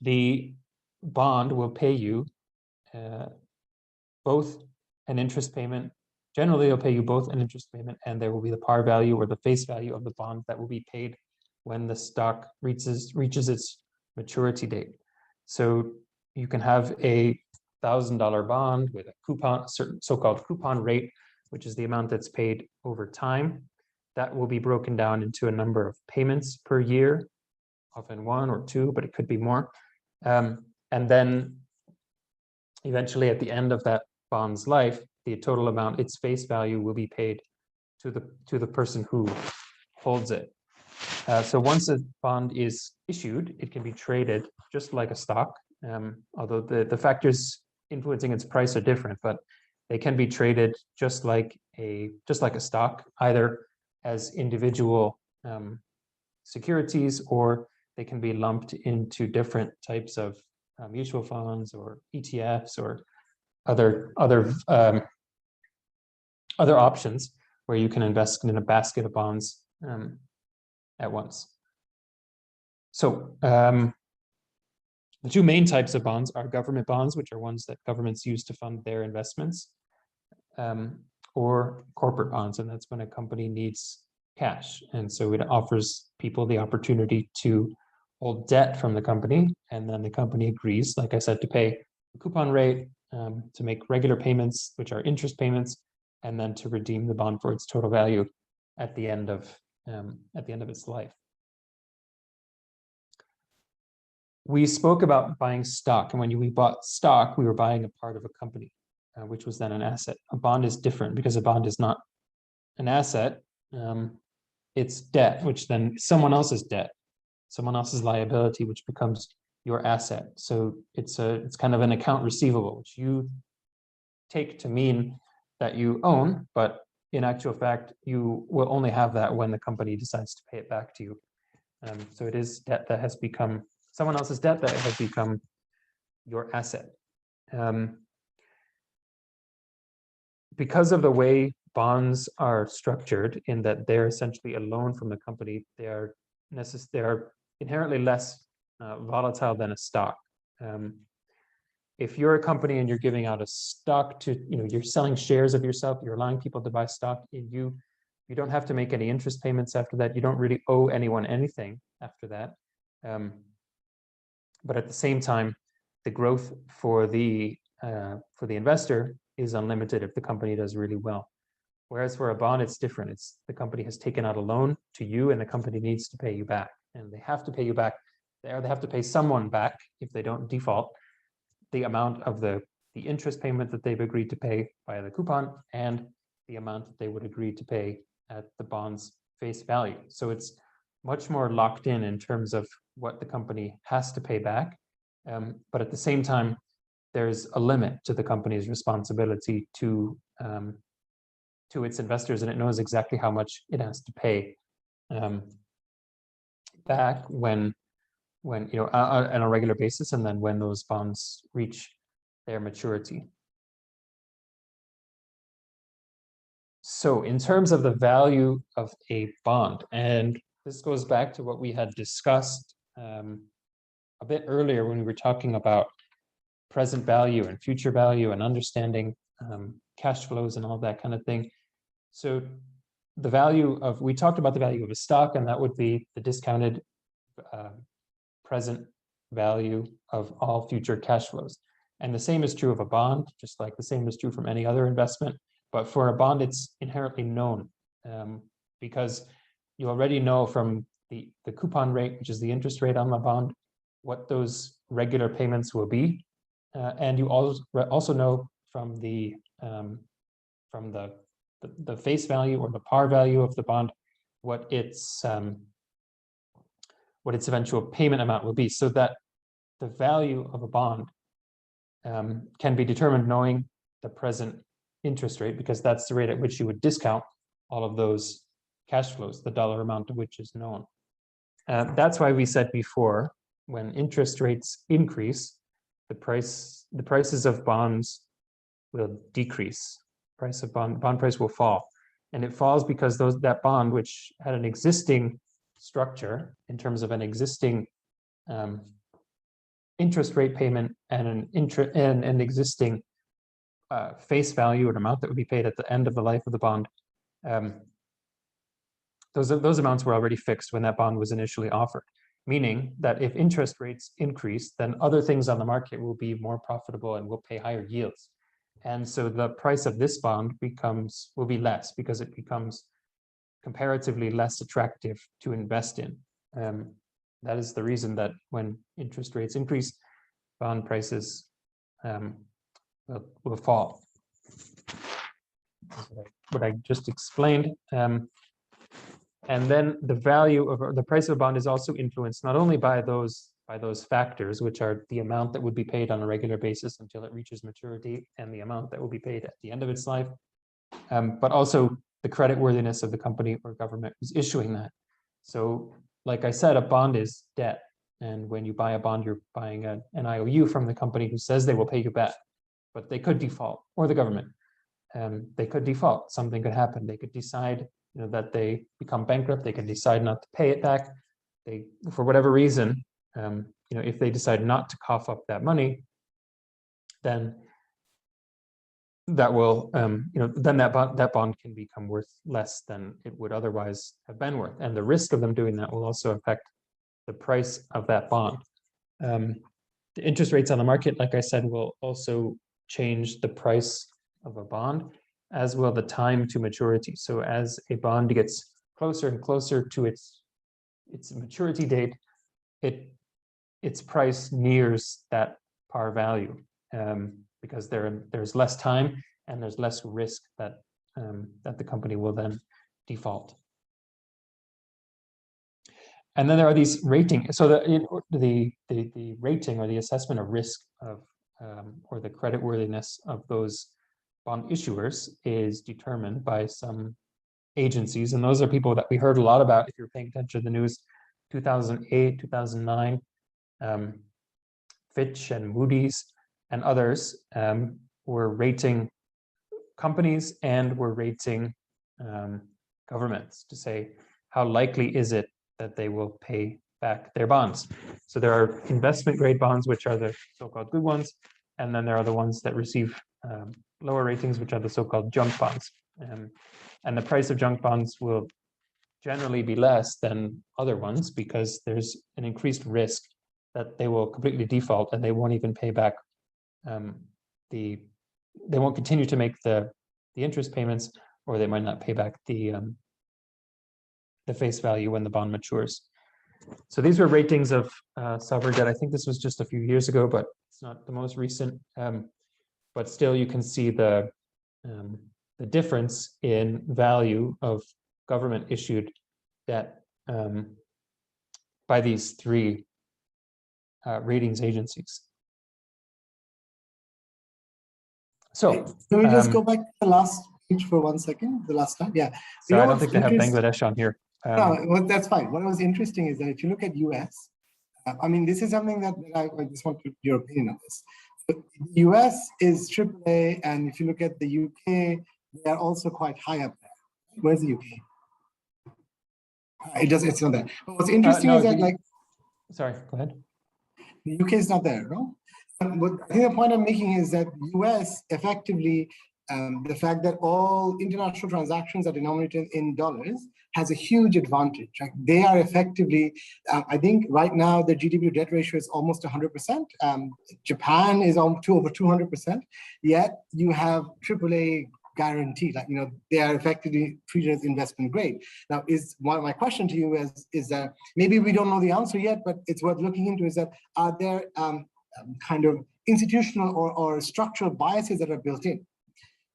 Speaker 1: The bond will pay you both an interest payment. Generally, they'll pay you both an interest payment, and there will be the par value or the face value of the bond that will be paid when the stock reaches its maturity date. So you can have a $1,000 bond with a coupon, a certain so-called coupon rate, which is the amount that's paid over time. That will be broken down into a number of payments per year, often 1 or 2, but it could be more. And then eventually at the end of that bond's life, the total amount, its face value, will be paid to the person who holds it. So once a bond is issued, it can be traded just like a stock, although the factors influencing its price are different, but they can be traded just like a stock, either as individual securities, or they can be lumped into different types of mutual funds or ETFs or other options where you can invest in a basket of bonds at once. So the two main types of bonds are government bonds, which are ones that governments use to fund their investments, or corporate bonds, and that's when a company needs cash. And so it offers people the opportunity to hold debt from the company, and then the company agrees, like I said, to pay a coupon rate, to make regular payments, which are interest payments, and then to redeem the bond for its total value at the end of its life. we spoke about buying stock, and when we bought stock, we were buying a part of a company, which was then an asset. A bond is different because a bond is not an asset. It's debt, which then someone else's debt, someone else's liability, which becomes your asset. So it's kind of an account receivable, which you take to mean that you own, but in actual fact, you will only have that when the company decides to pay it back to you. So it is debt that has become someone else's debt that has become your asset. Because of the way bonds are structured, in that they're essentially a loan from the company, they are inherently less volatile than a stock. If you're a company and you're giving out a stock to, you're selling shares of yourself, you're allowing people to buy stock in you, you don't have to make any interest payments after that. You don't really owe anyone anything after that. But at the same time, the growth for the investor is unlimited if the company does really well. Whereas for a bond, it's different. It's the company has taken out a loan to you, and the company needs to pay you back, and they have to pay you back. They have to pay someone back if they don't default, the amount of the interest payment that they've agreed to pay via the coupon, and the amount that they would agree to pay at the bond's face value. So it's much more locked in terms of what the company has to pay back. But at the same time, there's a limit to the company's responsibility to its investors, and it knows exactly how much it has to pay back when on a regular basis, and then when those bonds reach their maturity. So in terms of the value of a bond, and this goes back to what we had discussed a bit earlier when we were talking about present value and future value and understanding cash flows and all that kind of thing. So we talked about the value of a stock, and that would be the discounted present value of all future cash flows. And the same is true of a bond, just like the same is true from any other investment. But for a bond, it's inherently known because you already know from the coupon rate, which is the interest rate on the bond, what those regular payments will be. And you also know from the face value or the par value of the bond what its eventual payment amount will be, so that the value of a bond can be determined knowing the present interest rate, because that's the rate at which you would discount all of those cash flows, the dollar amount of which is known. That's why we said before, when interest rates increase, the prices of bonds will decrease. Bond price will fall, and it falls because that bond, which had an existing structure in terms of an existing interest rate payment and an existing face value, an amount that would be paid at the end of the life of the bond, those amounts were already fixed when that bond was initially offered, meaning that if interest rates increase, then other things on the market will be more profitable and will pay higher yields. And so the price of this bond will be less, because it becomes comparatively less attractive to invest in. That is the reason that when interest rates increase, bond prices will fall. What I just explained. And then the value of the price of a bond is also influenced not only by those factors, which are the amount that would be paid on a regular basis until it reaches maturity and the amount that will be paid at the end of its life, but also the creditworthiness of the company or government who's issuing that. So, like I said, a bond is debt. And when you buy a bond, you're buying an IOU from the company who says they will pay you back, but they could default, or the government. They could default. Something could happen. They could decide that they become bankrupt. They can decide not to pay it back. They, for whatever reason, if they decide not to cough up that money, then that will, then that bond can become worth less than it would otherwise have been worth. And the risk of them doing that will also affect the price of that bond. The interest rates on the market, like I said, will also change the price of a bond, as will the time to maturity. So as a bond gets closer and closer to its maturity date, it its price nears that par value, because there's less time and there's less risk that that the company will then default. And then there are these rating. So the rating or the assessment of risk of or the creditworthiness of those bond issuers is determined by some agencies, and those are people that we heard a lot about if you're paying attention to the news. 2008, 2009, Fitch and Moody's and others were rating companies and were rating governments to say how likely is it that they will pay back their bonds. So there are investment grade bonds, which are the so-called good ones, and then there are the ones that receive lower ratings, which are the so-called junk bonds. And the price of junk bonds will generally be less than other ones because there's an increased risk that they will completely default and they won't even pay back they won't continue to make the interest payments, or they might not pay back the face value when the bond matures. So these were ratings of sovereign debt. I think this was just a few years ago, but it's not the most recent. But still, you can see the difference in value of government issued debt by these three ratings agencies. So
Speaker 2: can we just go back to the last page for 1 second, the last time? Yeah.
Speaker 1: So I don't think they have Bangladesh on here.
Speaker 2: No, well, that's fine. What was interesting is that if you look at US, I mean, this is something that I just want your opinion on this. But US is AAA, and if you look at the UK, they are also quite high up there. Where's the UK? It's not there. But what's interesting
Speaker 1: no,
Speaker 2: is that, like,
Speaker 1: sorry, go ahead.
Speaker 2: the UK is not there, no? And what I think the point I'm making is that US effectively, the fact that all international transactions are denominated in dollars has a huge advantage. Like, they are effectively, I think right now the GDP to debt ratio is almost 100%. Japan is on to over 200%. Yet you have AAA guaranteed, like, you know, they are effectively treated as investment grade. Now, is one of my question to you is that maybe we don't know the answer yet, but it's worth looking into, is that are there kind of institutional or structural biases that are built in?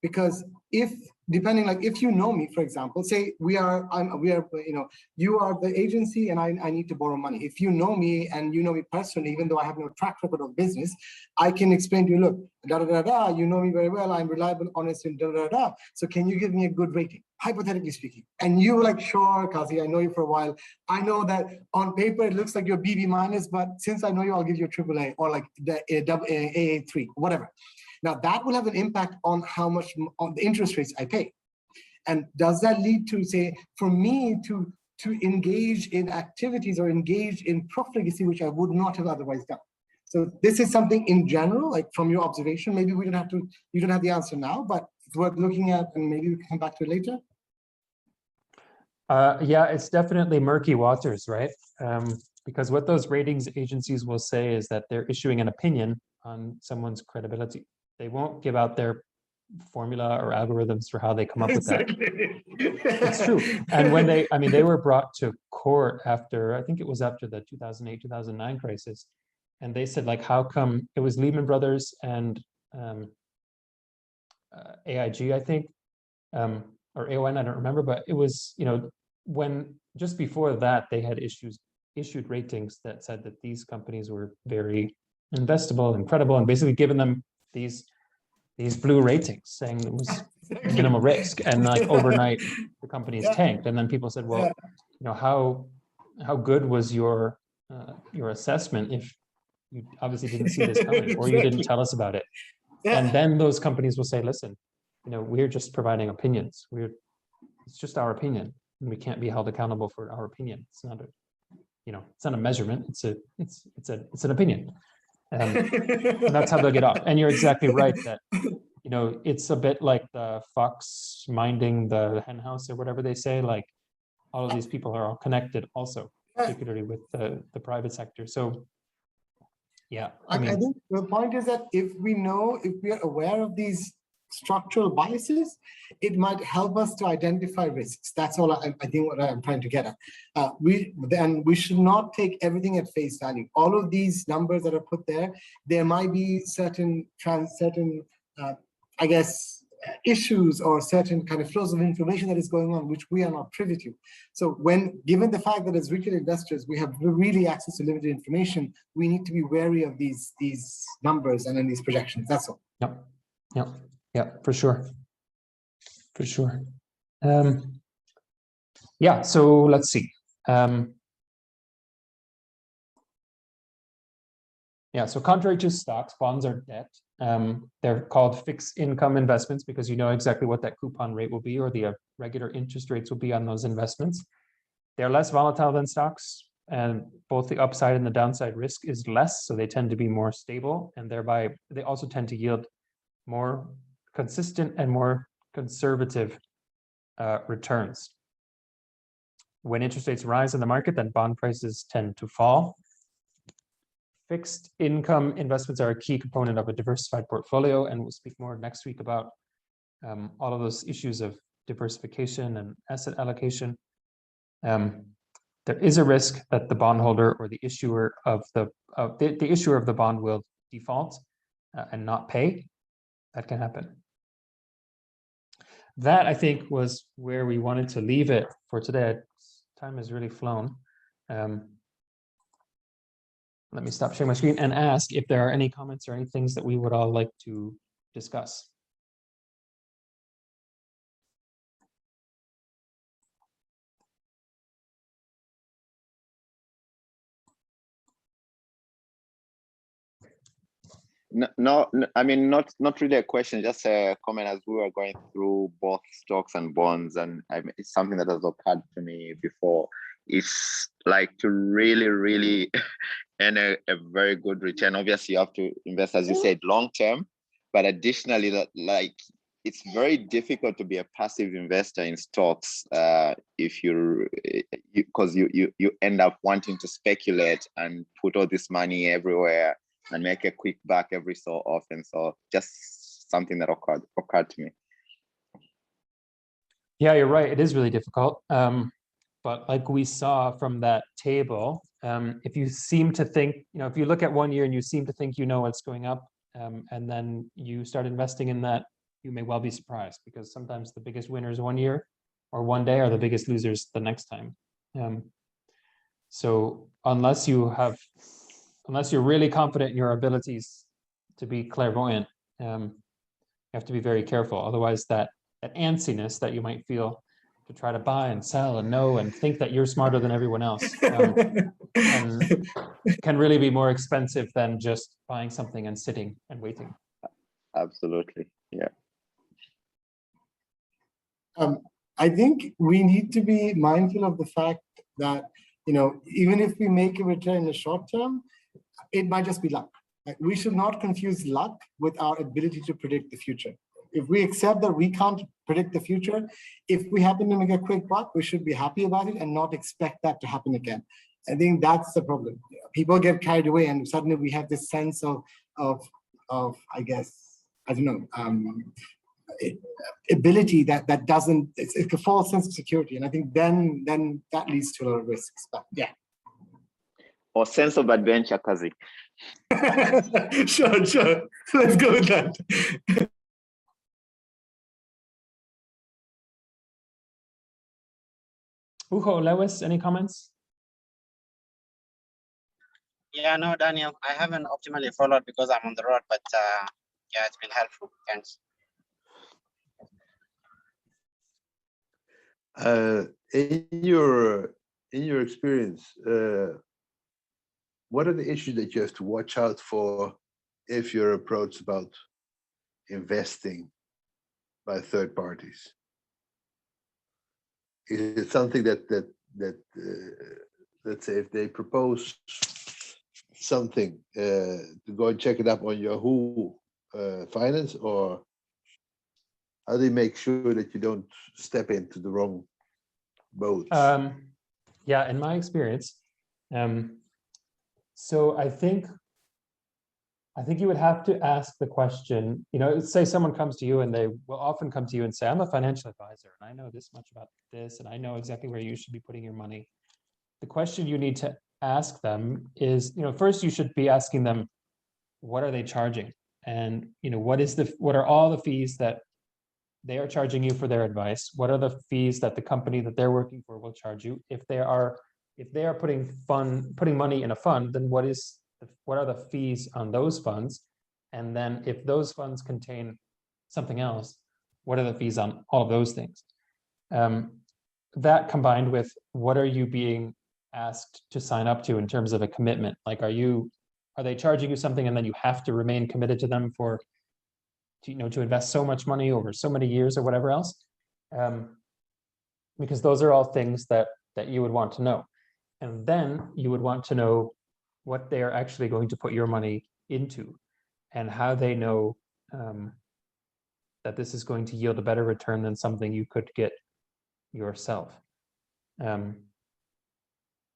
Speaker 2: Because if, depending, like, if you know me, for example, say we are, you know, you are the agency and I need to borrow money. If you know me and you know me personally, even though I have no track record of business, I can explain to you, look, da da da da, you know me very well, I'm reliable, honest, and da da da. So can you give me a good rating, hypothetically speaking? And you were like, sure, Kazi, I know you for a while. I know that on paper it looks like you're BB minus, but since I know you, I'll give you a AAA or like the AA3, whatever. Now that will have an impact on how much on the interest rates I pay. And does that lead to, say, for me to engage in activities or engage in profligacy, which I would not have otherwise done? So this is something in general, like from your observation, maybe we don't have to, you don't have the answer now, but it's worth looking at, and maybe we can come back to it later.
Speaker 1: Yeah, it's definitely murky waters, right? Because what those ratings agencies will say is that they're issuing an opinion on someone's credibility. They won't give out their formula or algorithms for how they come up with that. It's true. And when they, I mean, they were brought to court after, I think it was after the 2008, 2009 crisis. And they said, like, how come it was Lehman Brothers and AIG, I think, or AON, I don't remember, but it was, you know, when just before that, they had issued ratings that said that these companies were very investable and credible, and basically given them these blue ratings saying it was minimal risk, and like overnight the companies tanked. And then people said, well, you know, how good was your assessment if you obviously didn't see this coming or you didn't tell us about it? And then those companies will say, listen, you know, we're just providing opinions. It's just our opinion, and we can't be held accountable for our opinion. It's not a, you know, it's not a measurement. It's an opinion. And that's how they'll get off. And you're exactly right that, you know, it's a bit like the fox minding the hen house or whatever they say. Like, all of these people are all connected also, particularly with the private sector. So yeah,
Speaker 2: I think the point is that if we are aware of these structural biases, it might help us to identify risks. That's all I think what I'm trying to get at. We should not take everything at face value. All of these numbers that are put there might be certain I guess, issues or certain kind of flows of information that is going on, which we are not privy to. So given the fact that as retail investors, we have really access to limited information, we need to be wary of these numbers and then these projections. That's all.
Speaker 1: Yep, for sure. Yeah, so let's see. Yeah, so contrary to stocks, bonds are debt. They're called fixed income investments because you know exactly what that coupon rate will be or the regular interest rates will be on those investments. They're less volatile than stocks, and both the upside and the downside risk is less, so they tend to be more stable, and thereby they also tend to yield more consistent and more conservative returns. When interest rates rise in the market, then bond prices tend to fall. Fixed income investments are a key component of a diversified portfolio, and we'll speak more next week about all of those issues of diversification and asset allocation. There is a risk that the bondholder or the issuer of the issuer of the bond will default and not pay. That can happen. That, I think, was where we wanted to leave it for today. Time has really flown. Let me stop sharing my screen and ask if there are any comments or any things that we would all like to discuss.
Speaker 3: No, I mean, not really a question, just a comment as we were going through both stocks and bonds, and it's something that has occurred to me before. It's like to really earn a very good return. Obviously, you have to invest, as you said, long term, but additionally, that it's very difficult to be a passive investor in stocks if because you end up wanting to speculate and put all this money everywhere and make a quick buck every so often. So just something that occurred to me.
Speaker 1: Yeah, you're right. It is really difficult. But like we saw from that table, if you seem to think, if you look at 1 year and you seem to think what's going up, and then you start investing in that, you may well be surprised, because sometimes the biggest winners 1 year or 1 day are the biggest losers the next time. So unless you're really confident in your abilities to be clairvoyant, you have to be very careful. Otherwise, that antsiness that you might feel to try to buy and sell and know and think that you're smarter than everyone else can really be more expensive than just buying something and sitting and waiting.
Speaker 3: Absolutely, yeah.
Speaker 2: I think we need to be mindful of the fact that, even if we make a return in the short term, it might just be luck. We should not confuse luck with our ability to predict the future. If we accept that we can't predict the future, if we happen to make a quick buck, we should be happy about it and not expect that to happen again. I think that's the problem. People get carried away, and suddenly we have this sense of I guess, I don't know, ability that doesn't, it's a false sense of security. And I think then that leads to a lot of risks. But yeah.
Speaker 3: Or sense of adventure, Kazi.
Speaker 2: Sure. Let's go with that.
Speaker 1: Ugo, Lewis, any comments?
Speaker 5: Yeah, no, Daniel, I haven't optimally followed because I'm on the road, but yeah, it's been helpful. Thanks.
Speaker 4: In your experience, what are the issues that you have to watch out for if you're approached about investing by third parties? Is it something that let's say if they propose something to go and check it up on Yahoo Finance, or how do they make sure that you don't step into the wrong boat?
Speaker 1: Yeah, in my experience, so I think I think you would have to ask the question, you know, say someone comes to you and they will often come to you and say, I'm a financial advisor and I know this much about this and I know exactly where you should be putting your money. The question you need to ask them is, you know, first you should be asking them, what are they charging? And, you know, what are all the fees that they are charging you for their advice? What are the fees that the company that they're working for will charge you? If they are putting money in a fund, then what are the fees on those funds? And then if those funds contain something else, what are the fees on all of those things? That combined with what are you being asked to sign up to in terms of a commitment? Like, are they charging you something and then you have to remain committed to them to invest so much money over so many years or whatever else? Because those are all things that you would want to know. And then you would want to know what they are actually going to put your money into and how they know that this is going to yield a better return than something you could get yourself.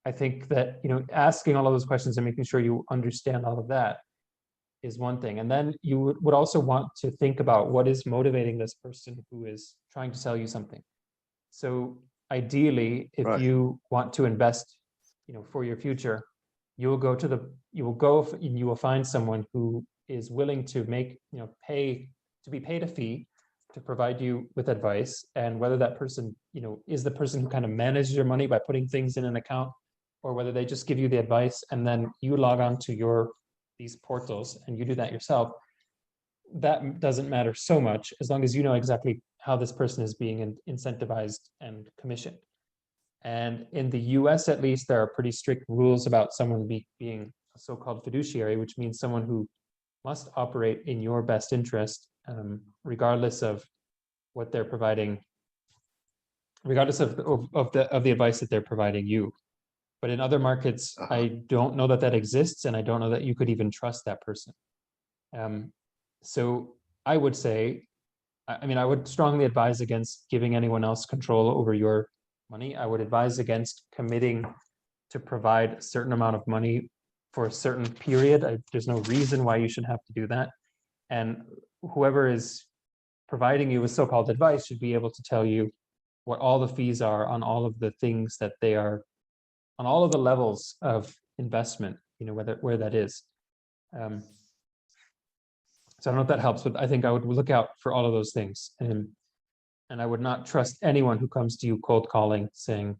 Speaker 1: I think that, you know, asking all of those questions and making sure you understand all of that is one thing. And then you would also want to think about what is motivating this person who is trying to sell you something. So ideally, if
Speaker 4: Right.
Speaker 1: you want to invest, you know, for your future, you will find someone who is willing to be paid a fee to provide you with advice. And whether that person, you know, is the person who kind of manages your money by putting things in an account, or whether they just give you the advice and then you log on to these portals and you do that yourself, that doesn't matter so much as long as you know exactly how this person is being incentivized and commissioned. And in the US, at least, there are pretty strict rules about someone being a so-called fiduciary, which means someone who must operate in your best interest, regardless of what they're providing, regardless of the advice that they're providing you. But in other markets, I don't know that exists, and I don't know that you could even trust that person. So I would say, I would strongly advise against giving anyone else control over your money. I would advise against committing to provide a certain amount of money for a certain period. There's no reason why you should have to do that. And whoever is providing you with so-called advice should be able to tell you what all the fees are on all of the things that they are, on all of the levels of investment, you know, where that is. So I don't know if that helps, but I think I would look out for all of those things. And I would not trust anyone who comes to you cold calling saying,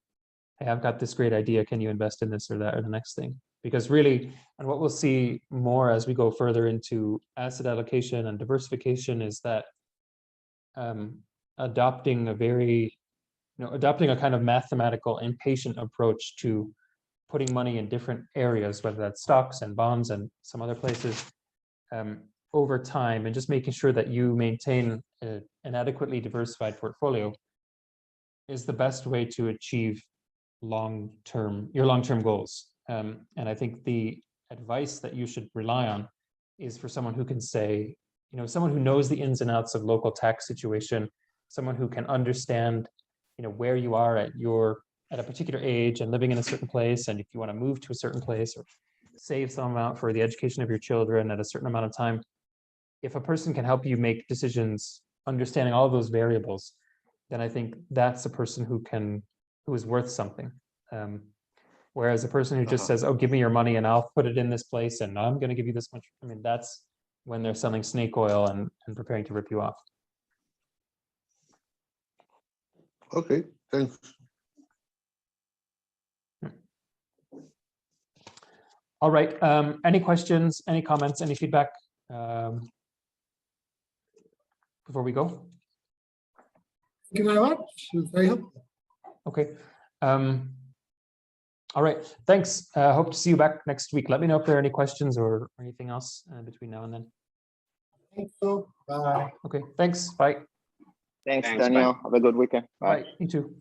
Speaker 1: hey, I've got this great idea. Can you invest in this or that or the next thing? Because really, and what we'll see more as we go further into asset allocation and diversification is that adopting a kind of mathematical and patient approach to putting money in different areas, whether that's stocks and bonds and some other places, over time, and just making sure that you maintain an adequately diversified portfolio is the best way to achieve your long-term goals. And I think the advice that you should rely on is for someone who can say, you know, someone who knows the ins and outs of local tax situation, someone who can understand, you know, where you are at a particular age and living in a certain place, and if you want to move to a certain place or save some amount for the education of your children at a certain amount of time. If a person can help you make decisions, understanding all of those variables, then I think that's a person who is worth something. Whereas a person who just says, oh, give me your money and I'll put it in this place and I'm going to give you this much. I mean, that's when they're selling snake oil and preparing to rip you off.
Speaker 4: Okay, thanks.
Speaker 1: All right. Any questions, any comments, any feedback before we go?
Speaker 2: Thank you very much. It was very helpful.
Speaker 1: Okay. All right. Thanks. Hope to see you back next week. Let me know if there are any questions or anything else between now and then.
Speaker 2: Thank you. Bye.
Speaker 1: Okay. Thanks. Bye.
Speaker 3: Thanks,
Speaker 5: Thanks,
Speaker 3: Daniel. Have a good weekend. Bye.
Speaker 1: Bye. You too.